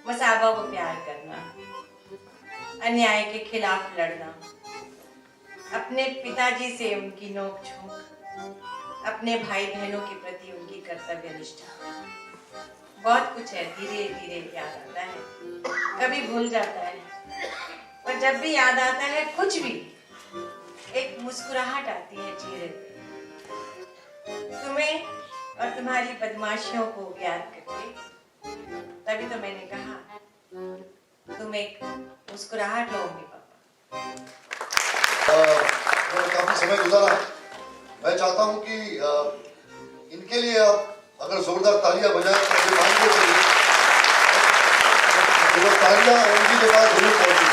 मसाबा को प्यार करना. अन्याय के खिलाफ लड़ना. अपने पिताजी से उनकी नोक झोंक. अपने भाई बहनों के प्रति उनकी कर्तव्य निष्ठा. बहुत कुछ है, धीरे धीरे याद आता है, कभी भूल जाता है, पर जब भी याद आता है कुछ भी, एक मुस्कुराहट आती है चेहरे पे. तुम्हें और तुम्हारी बदमाशियों को याद करके तभी तो मैंने कहा तुम एक मुस्कुराहट लो मम्मी पापा. मैंने काफी समय गुजारा. मैं चाहता हूं कि इनके लिए आप अगर जोरदार तालियां बजाएं तो मुझे मानते चाहिए. तालियां उनकी के बाद जरूर पहुंची.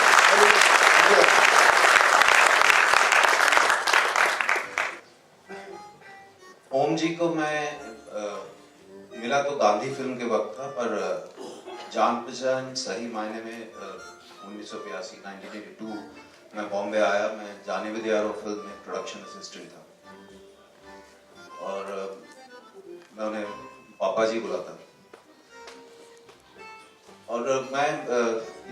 ओम जी को मैं मिला तो गांधी फिल्म के वक्त था, पर जान पहचान सही मायने में 1982 मैं बॉम्बे आया। मैं जाने विद्यारो फिल्म में प्रोडक्शन असिस्टेंट था और मैं उन्हें पापा जी बुलाता। और मैं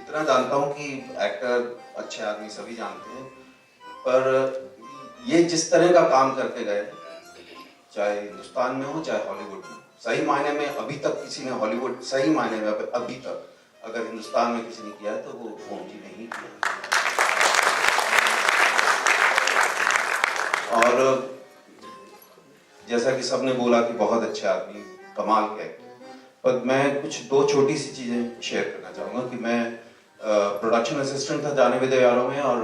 इतना जानता हूँ कि एक्टर अच्छे आदमी सभी जानते हैं, पर ये जिस तरह का काम करके गए, चाहे हिंदुस्तान में हो चाहे हॉलीवुड में, सही मायने में अभी तक किसी ने हॉलीवुड सही मायने में अभी तक अगर हिंदुस्तान में किसी ने किया है तो वो ओम जी ने ही किया। और जैसा कि सबने बोला कि बहुत अच्छे आदमी, कमाल के एक्टर, पर मैं कुछ दो छोटी सी चीजें शेयर करना चाहूंगा कि मैं प्रोडक्शन असिस्टेंट था जाने विद्यारो में और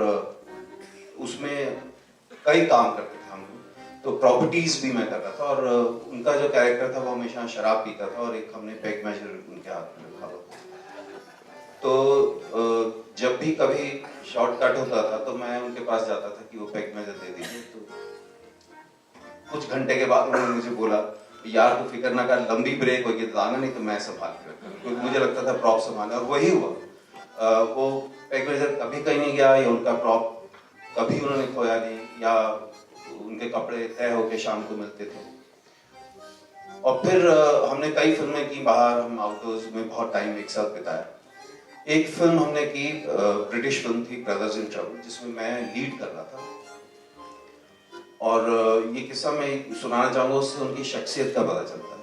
उसमें कई काम करते थे हम लोग, तो प्रॉपर्टीज भी मैं कर रहा था और उनका जो कैरेक्टर था वो हमेशा शराब पीता था और एक हमने पेग मेजर उनके हाथ में रखा हुआ। तो जब भी कभी शॉर्टकट होता था तो मैं उनके पास जाता था कि वो पेग मेजर दे दीजिए। तो कुछ घंटे के बाद उन्होंने मुझे बोला, यार तो फिक्र ना कर, लंबी ब्रेक होगी तो आना, नहीं तो मैं संभाल के रखूंगा, क्योंकि मुझे लगता था प्रॉप संभालना, और वही हुआ। वो पेग मेजर कभी कहीं नहीं गया, या उनका प्रॉप कभी उन्होंने खोया नहीं, या उनके कपड़े तय होके शाम को मिलते थे। और फिर हमने कई फिल्में की बाहर, हम आउटडोर्स में बहुत टाइम एक साथ बिताया। एक फिल्म हमने की, ब्रिटिश फिल्म थी ब्रदर्स इन ट्रबल, जिसमें मैं लीड कर रहा था। और ये किस्सा मैं सुनाना चाहूंगा, उससे उनकी शख्सियत का पता चलता है।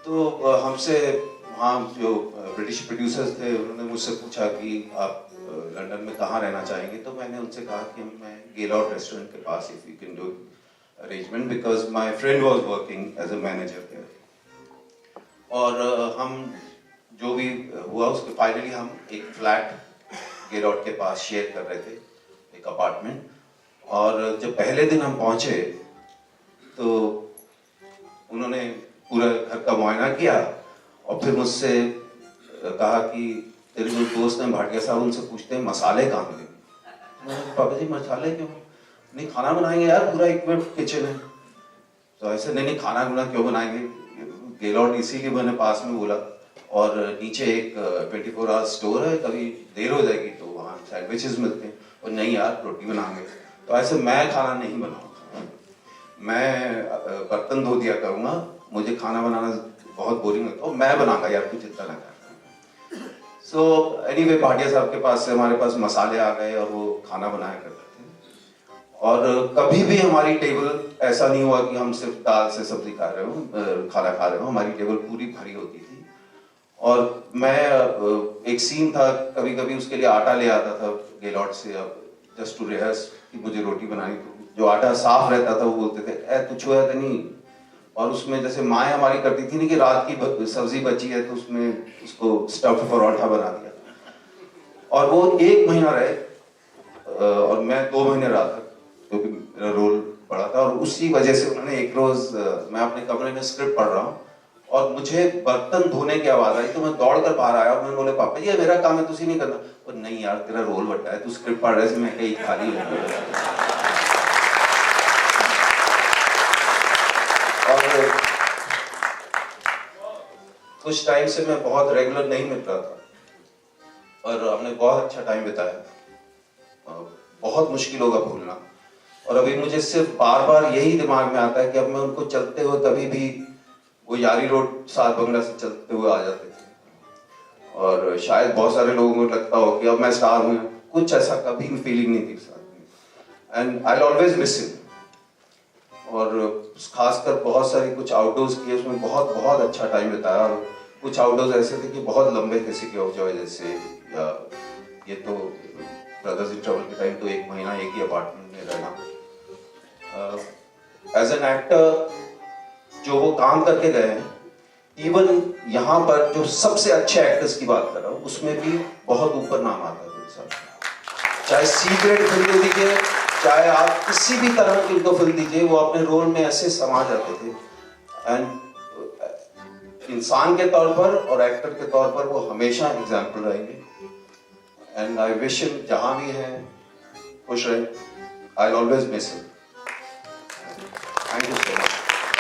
तो हमसे वहाँ जो ब्रिटिश प्रोड्यूसर्स थे उन्होंने मुझसे पूछा कि आप लंदन में कहाँ रहना चाहेंगे, तो मैंने उनसे कहा कि मैं गेलॉट रेस्टोरेंट के पास, if you can do arrangement, because my friend was working as a manager there. और हम जो भी हुआ उसके फाइनली हम एक फ्लैट गेलॉट के पास शेयर कर रहे थे, एक अपार्टमेंट। और जब पहले दिन हम पहुंचे तो उन्होंने पूरा घर का मुआयना किया और फिर मुझसे कहा कि तेरे जो दोस्त हैं भाटिया साहब, उनसे पूछते हैं मसाले कहाँ मिलेंगे। मैंने पापा जी मसाले क्यों? नहीं खाना बनाएंगे यार, पूरा इक्विप्ड किचन है। तो ऐसे नहीं खाना गुना क्यों बनाएंगे, गेलॉट इसीलिए मैंने पास में बोला। और नीचे एक 24 आवर स्टोर है, कभी देर हो जाएगी तो वहाँ सैंडविचेस मिलते हैं। और नहीं यार रोटी बनाएंगे। तो ऐसे मैं खाना नहीं बनाऊंगा, मैं बर्तन धो दिया करूंगा, मुझे खाना बनाना बहुत बोरिंग लगता है, मैं बनाऊंगा यार, कुछ इतना लगा। सो एनीवे भाटिया साहब के पास से हमारे पास मसाले आ गए और वो खाना बनाया करते थे। और कभी भी हमारी टेबल ऐसा नहीं हुआ कि हम सिर्फ दाल से सब्जी खा रहे हो, खाना खा रहे हो, हमारी टेबल पूरी भरी होती थी। और मैं एक सीन था, कभी कभी उसके लिए आटा ले आता था गेलॉट से, जस्ट टू रिहर्स कि मुझे रोटी बनानी। तो जो आटा साफ रहता था वो बोलते थे ए तू छुआ तो नहीं। और उसमें जैसे माएँ हमारी करती थी ना कि रात की सब्जी बची है तो उसमें उसको स्टफ्ड परोठा बना दिया। और वो 1 महीना रहे और मैं 2 महीने रहा था, क्योंकि मेरा रोल बड़ा था। और उसी वजह से उन्होंने एक रोज, मैं अपने कमरे में स्क्रिप्ट पढ़ रहा हूँ और मुझे बर्तन धोने की आवाज आई, तो मैं दौड़ कर बाहर आया। मैंने बोले पापा जी ये मेरा काम है, तुझे नहीं करना। और नहीं यार तेरा रोल बड़ा है, तू स्क्रिप्ट पढ़ रहे से मैं कहीं खाली हूँ। और कुछ टाइम से मैं बहुत रेगुलर नहीं मिल रहा था और हमने बहुत अच्छा टाइम बिताया। बहुत मुश्किल होगा भूलना। और अभी मुझे सिर्फ बार बार यही दिमाग में आता है कि अब मैं उनको चलते हुए कभी भी वो यारी रोड सात बंगला से चलते हुए आ जाते थे। और शायद बहुत सारे लोगों को लगता हो कि अब मैं स्टार हूँ, कुछ ऐसा कभी भी फीलिंग नहीं थी साथ में। And I always miss him. और खासकर बहुत सारी कुछ आउटडोर्स किए, उसमें बहुत बहुत अच्छा टाइम बिताया। और कुछ आउटडोर्स ऐसे थे कि बहुत लंबे थे, सिटी ऑफ जॉय जैसे, या ये तो ब्रदर्स इन ट्रबल के टाइम तो 1 महीना एक ही अपार्टमेंट में रहना। एज एन एक्टर जो वो काम करके गए हैं, इवन यहाँ पर जो सबसे अच्छे एक्टर्स की बात कर रहा हूँ, उसमें भी बहुत ऊपर नाम आता है मेरे साथ। चाहे सीक्रेट फिल्म दे दीजिए, चाहे आप किसी भी तरह की उनको फिल्म दीजिए, वो अपने रोल में ऐसे समा जाते थे। एंड इंसान के तौर पर और एक्टर के तौर पर वो हमेशा एग्जाम्पल रहेंगे। एंड आई विश हिम जहां भी हैं खुश रहे। I always miss him. Thank you so much.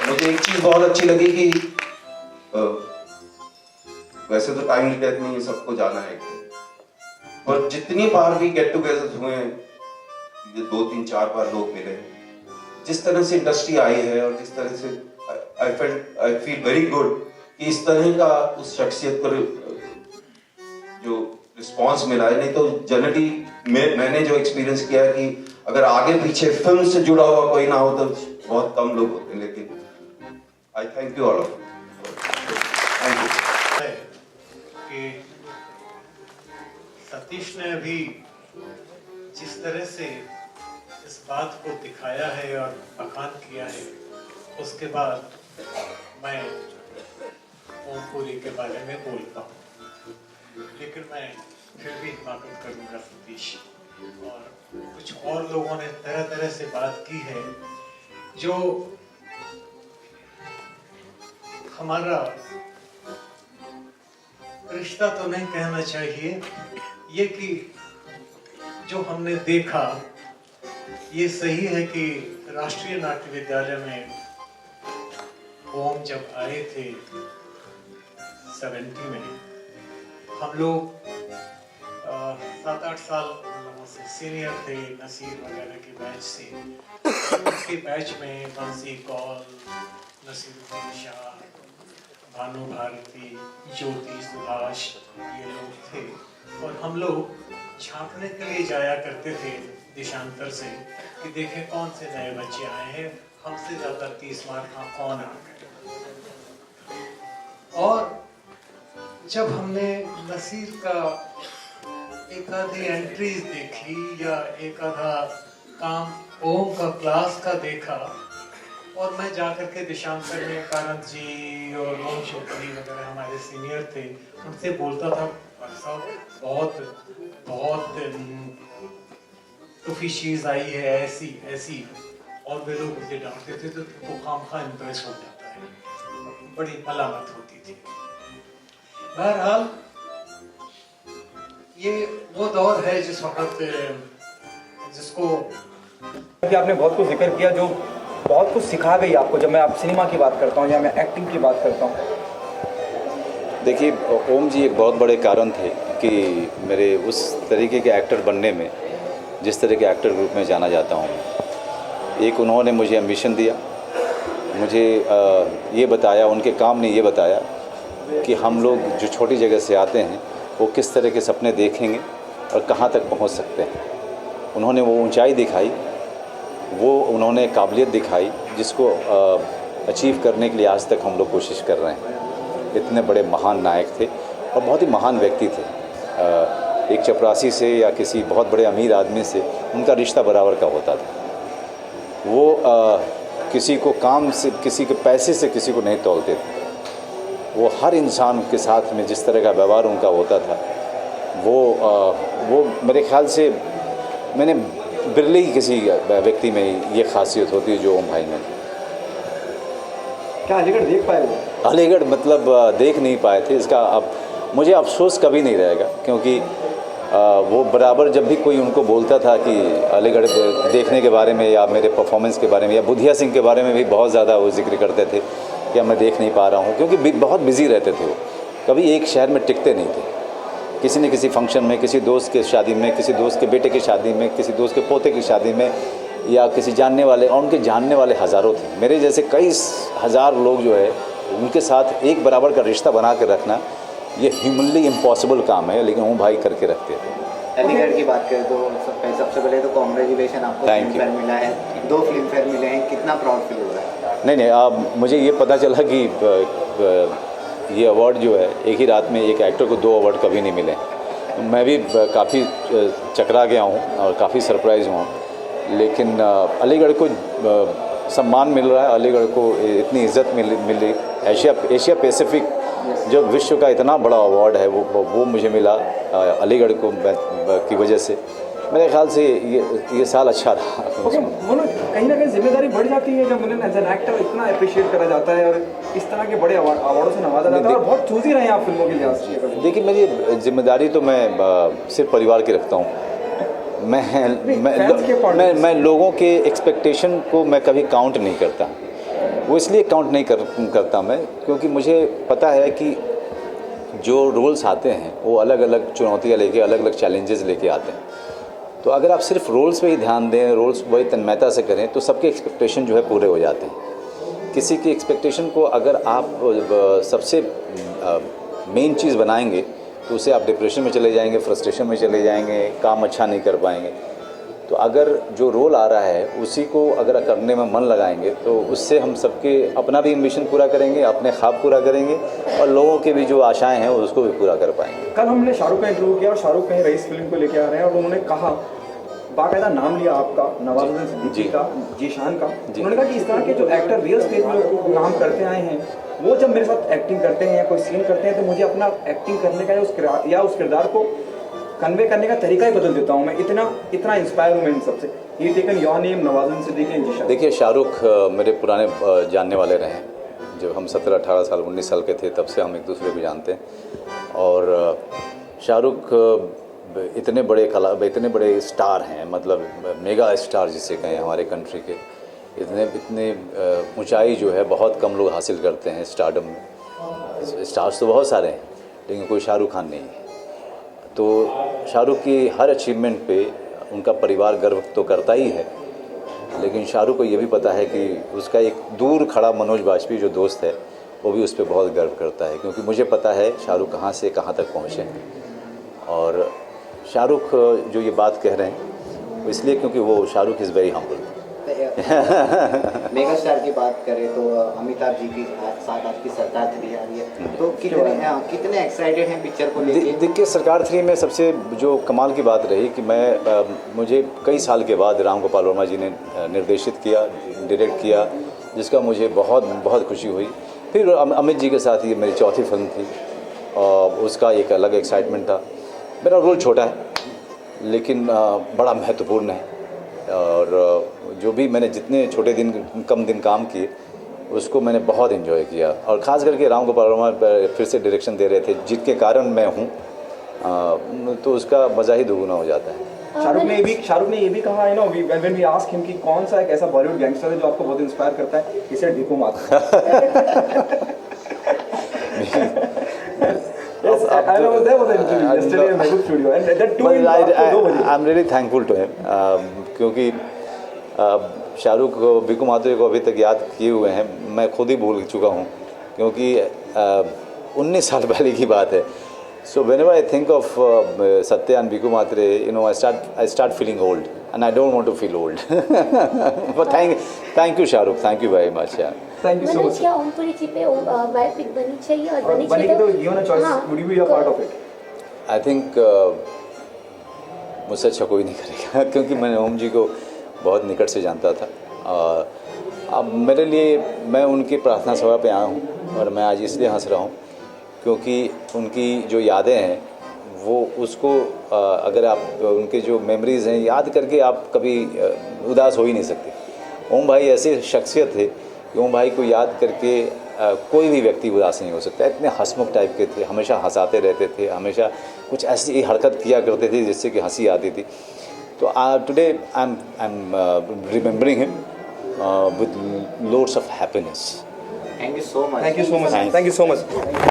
मुझे एक चीज बहुत अच्छी लगी कि वैसे तो टाइमली डेथ नहीं है, सबको जाना है, पर जितनी बार भी गेट टुगेदर हुए, ये 2-3-4 बार लोग मिले, जिस तरह से इंडस्ट्री आई है और जिस तरह से आई फील वेरी गुड कि इस तरह का उस शख्सियत पर जो रिस्पांस मिला है। नहीं तो जनरली मैंने जो एक्सपीरियंस किया है कि अगर आगे पीछे फिल्म से जुड़ा हुआ कोई ना हो तो बहुत कम लोग होते हैं, लेकिन आई thank you all of thank you. कि सतीश ने अभी जिस तरह से इस बात को दिखाया है और बखान किया है, उसके बाद मैं ओमपुरी के बारे में बोलता हूँ, लेकिन मैं फिर भी हिमाकत करूँगा सतीश। और कुछ और लोगों ने तरह तरह से बात की है जो हमारा रिश्ता तो नहीं कहना चाहिए, ये कि जो हमने देखा ये सही है कि राष्ट्रीय नाट्य विद्यालय में ओम जब आए थे 70 में, हम लोग 7-8 साल से सीनियर थे नसीर वगैरह के बैच से। उनके बैच में बंसी कौल, नसीरुद्दीन शाह, भानु भारती, ज्योति सुभाष, ये लोग थे। और हम लोग झांकने के लिए जाया करते थे देशांतर से कि देखें कौन से नए बच्चे आए हैं, हमसे ज़्यादा 30 मार्क कौन आ गए। और जब हमने नसीर का एक आधी एंट्रीज देखी या एक आधा काम ओम का क्लास का देखा, और मैं जाकर के देशांतर में कारंत जी और ओम शोकरी वगैरह हमारे सीनियर थे, उनसे बोलता था साहब बहुत टूफी चीज आई है ऐसी ऐसी, और वे लोग मुझे डांटते थे तो खामखा इम्प्रेस हो जाता है, बड़ी मलामत होती थी। बहरहाल ये वो दौर है जिस वक्त जिसको कि आपने बहुत कुछ जिक्र किया जो बहुत कुछ सिखा गई आपको। जब मैं आप सिनेमा की बात करता हूँ या मैं एक्टिंग की बात करता हूँ, देखिए ओम जी एक बहुत बड़े कारण थे कि मेरे उस तरीके के एक्टर बनने में, जिस तरह के एक्टर ग्रुप में जाना जाता हूँ। एक उन्होंने मुझे एम्बिशन दिया, मुझे ये बताया, उनके काम ने ये बताया कि हम लोग जो छोटी जगह से आते हैं वो किस तरह के सपने देखेंगे और कहाँ तक पहुँच सकते हैं। उन्होंने वो ऊंचाई दिखाई, वो उन्होंने काबिलियत दिखाई जिसको अचीव करने के लिए आज तक हम लोग कोशिश कर रहे हैं। इतने बड़े महान नायक थे और बहुत ही महान व्यक्ति थे। एक चपरासी से या किसी बहुत बड़े अमीर आदमी से उनका रिश्ता बराबर का होता था। वो किसी को काम से, किसी के पैसे से किसी को नहीं तौलते थे। वो हर इंसान के साथ में जिस तरह का व्यवहार उनका होता था, वो मेरे ख्याल से मैंने बिरले ही किसी व्यक्ति में ये खासियत होती है जो ओम भाई में। क्या अलीगढ़ देख पाए वो? अलीगढ़ मतलब देख नहीं पाए थे, इसका अब मुझे अफसोस कभी नहीं रहेगा, क्योंकि वो बराबर जब भी कोई उनको बोलता था कि अलीगढ़ देखने के बारे में या मेरे परफॉर्मेंस के बारे में या बुधिया सिंह के बारे में भी बहुत ज़्यादा वो जिक्र करते थे कि मैं देख नहीं पा रहा हूँ, क्योंकि बहुत बिजी रहते थे। वो कभी एक शहर में टिकते नहीं थे। किसी न किसी फंक्शन में, किसी दोस्त के शादी में, किसी दोस्त के बेटे की शादी में, किसी दोस्त के पोते की शादी में, या किसी जानने वाले, और उनके जानने वाले हज़ारों थे। मेरे जैसे कई हज़ार लोग जो है उनके साथ एक बराबर का रिश्ता बना कर रखना ये ह्यूमनली इम्पॉसिबल काम है, लेकिन वो भाई करके रखते थे। अलीगढ़ की बात करें तो सबसे पहले तो कॉन्ग्रेचुलेशन, आपको फिल्म फेयर मिला है, 2 फिल्म फेयर मिले हैं, कितना प्राउड फील हो रहा है? नहीं, मुझे ये पता चला कि ये अवार्ड जो है एक ही रात में एक एक्टर को 2 अवार्ड कभी नहीं मिले। मैं भी काफ़ी चकरा गया हूँ और काफ़ी सरप्राइज हुआ, लेकिन अलीगढ़ को सम्मान मिल रहा है, अलीगढ़ को इतनी इज्जत मिली। एशिया पैसिफिक जो विश्व का इतना बड़ा अवार्ड है वो मुझे मिला अलीगढ़ को की वजह से। मेरे ख्याल से ये साल अच्छा रहा। मनोज, कहीं ना कहीं जिम्मेदारी बढ़ जाती है जब मनोज एज एन एक्टर इतना अप्रिशिएट करा जाता है और इस तरह के बड़े अवार्डों से नवाजा जाता है, और बहुत चूजी रहे हैं आप फिल्मों के लिहाज से। देखिए, मेरी जिम्मेदारी तो मैं सिर्फ परिवार की रखता हूँ। मैं लोगों के एक्सपेक्टेशन को मैं कभी काउंट नहीं करता। वो इसलिए काउंट नहीं करता मैं, क्योंकि मुझे पता है कि जो रोल्स आते हैं वो अलग अलग चुनौतियाँ लेके, अलग अलग चैलेंजेस लेके आते हैं। तो अगर आप सिर्फ रोल्स पे ही ध्यान दें, रोल्स वही तन्मयता से करें, तो सबके एक्सपेक्टेशन जो है पूरे हो जाते हैं। किसी की एक्सपेक्टेशन को अगर आप सबसे मेन चीज़ बनाएंगे तो उसे आप डिप्रेशन में चले जाएंगे, फ्रस्ट्रेशन में चले जाएंगे, काम अच्छा नहीं कर पाएंगे। तो अगर जो रोल आ रहा है उसी को अगर करने में मन लगाएंगे तो उससे हम सबके अपना भी एम्बिशन पूरा करेंगे, अपने ख्वाब पूरा करेंगे और लोगों के भी जो आशाएं हैं उसको भी पूरा कर पाएंगे। कल हमने शाहरुख का इंटरव्यू किया और शाहरुख कहीं रईस फिल्म को लेके आ रहे हैं और उन्होंने कहा, बाकायदा नाम लिया आपका, नवाजुद्दीन सिद्दीकी का, जीशान का। उन्होंने कहा कि इस तरह के जो एक्टर रियल स्टेज में काम करते आए हैं वो जब मेरे साथ एक्टिंग करते हैं या कोई सीन करते हैं तो मुझे अपना एक्टिंग करने का उस किरदार को कन्वे करने का तरीका ही बदल देता हूँ। मैं इतना इंस्पायर हूँ मैं इन सबसे। ये taken your name, Nawazuddin Siddiqui and Zeeshan. देखिए, शाहरुख मेरे पुराने जानने वाले रहे हैं। जब हम 17-18 साल 19 साल के थे तब से हम एक दूसरे को जानते हैं। और शाहरुख इतने बड़े स्टार हैं, मतलब मेगा स्टार जिसे कहें हमारे कंट्री के। इतने ऊंचाई जो है बहुत कम लोग हासिल करते हैं स्टारडम में। स्टार्स तो बहुत सारे हैं लेकिन कोई शाहरुख खान नहीं है। तो शाहरुख की हर अचीवमेंट पे उनका परिवार गर्व तो करता ही है, लेकिन शाहरुख को ये भी पता है कि उसका एक दूर खड़ा मनोज बाजपेयी जो दोस्त है वो भी उस पर बहुत गर्व करता है, क्योंकि मुझे पता है शाहरुख कहाँ से कहाँ तक पहुँचे हैं। और शाहरुख जो ये बात कह रहे हैं वो इसलिए क्योंकि वो Shahrukh is very humble. Mega star की बात करें तो अमिताभ जी की साथ आपकी सरकार 3 आ रही है, तो कितने एक्साइटेड हैं पिक्चर को लेके? देखिए, सरकार 3 में सबसे जो कमाल की बात रही कि मुझे कई साल के बाद राम गोपाल वर्मा जी ने निर्देशित किया, डायरेक्ट किया, जिसका मुझे बहुत बहुत खुशी हुई। फिर अमित जी के साथ ये मेरी चौथी फिल्म थी और उसका एक अलग एक्साइटमेंट था। मेरा रोल छोटा है लेकिन बड़ा महत्वपूर्ण है, और जो भी मैंने जितने कम दिन काम किए उसको मैंने बहुत एंजॉय किया। और ख़ास करके राम गोपाल वर्मा फिर से डायरेक्शन दे रहे थे जिनके कारण मैं हूँ, तो उसका मज़ा ही दुगुना हो जाता है। शाहरुख ने ये भी कहा है ना, व्हेन वी आस्क हिम कि कौन सा एक ऐसा बॉलीवुड गैंगस्टर है जो आपको बहुत इंस्पायर करता है, इसे डीपू माता। Yes, I was there for the interview yesterday in Mehboob studio, and that too in I'm really thankful to him, क्योंकि शाहरुख बिकू माथुर को अभी तक याद किए हुए हैं, मैं खुद ही भूल चुका हूँ, क्योंकि 19 साल पहले की बात है। So whenever I think of Satya and Biku Matre, you know, I start feeling old, and I don't want to feel old. But thank you Shahrukh, thank you very much. Yeah. Thank you so much. क्या ओमपुरी जी पे biopic बनी चाहिए और बनी चाहिए तो given a choice, would you be a part of it? I think मुझसे अच्छा कोई नहीं करेगा, क्योंकि मैंने ओम जी को बहुत निकट से जानता था। अब मेरे लिए, मैं उनकी प्रार्थना सभा पे आया हूँ और मैं आज इसलिए हंस रहा हूँ क्योंकि उनकी जो यादें हैं वो उसको अगर आप उनके जो मेमोरीज़ हैं याद करके आप कभी उदास हो ही नहीं सकते। ओम भाई ऐसे शख्सियत थे कि ओम भाई को याद करके कोई भी व्यक्ति उदास नहीं हो सकता। इतने हंसमुख टाइप के थे, हमेशा हंसाते रहते थे, हमेशा कुछ ऐसी हरकत किया करते थे जिससे कि हंसी आती थी। तो today I am remembering him with loads of happiness. Thank you so much. Thank you so much. Thank you so much.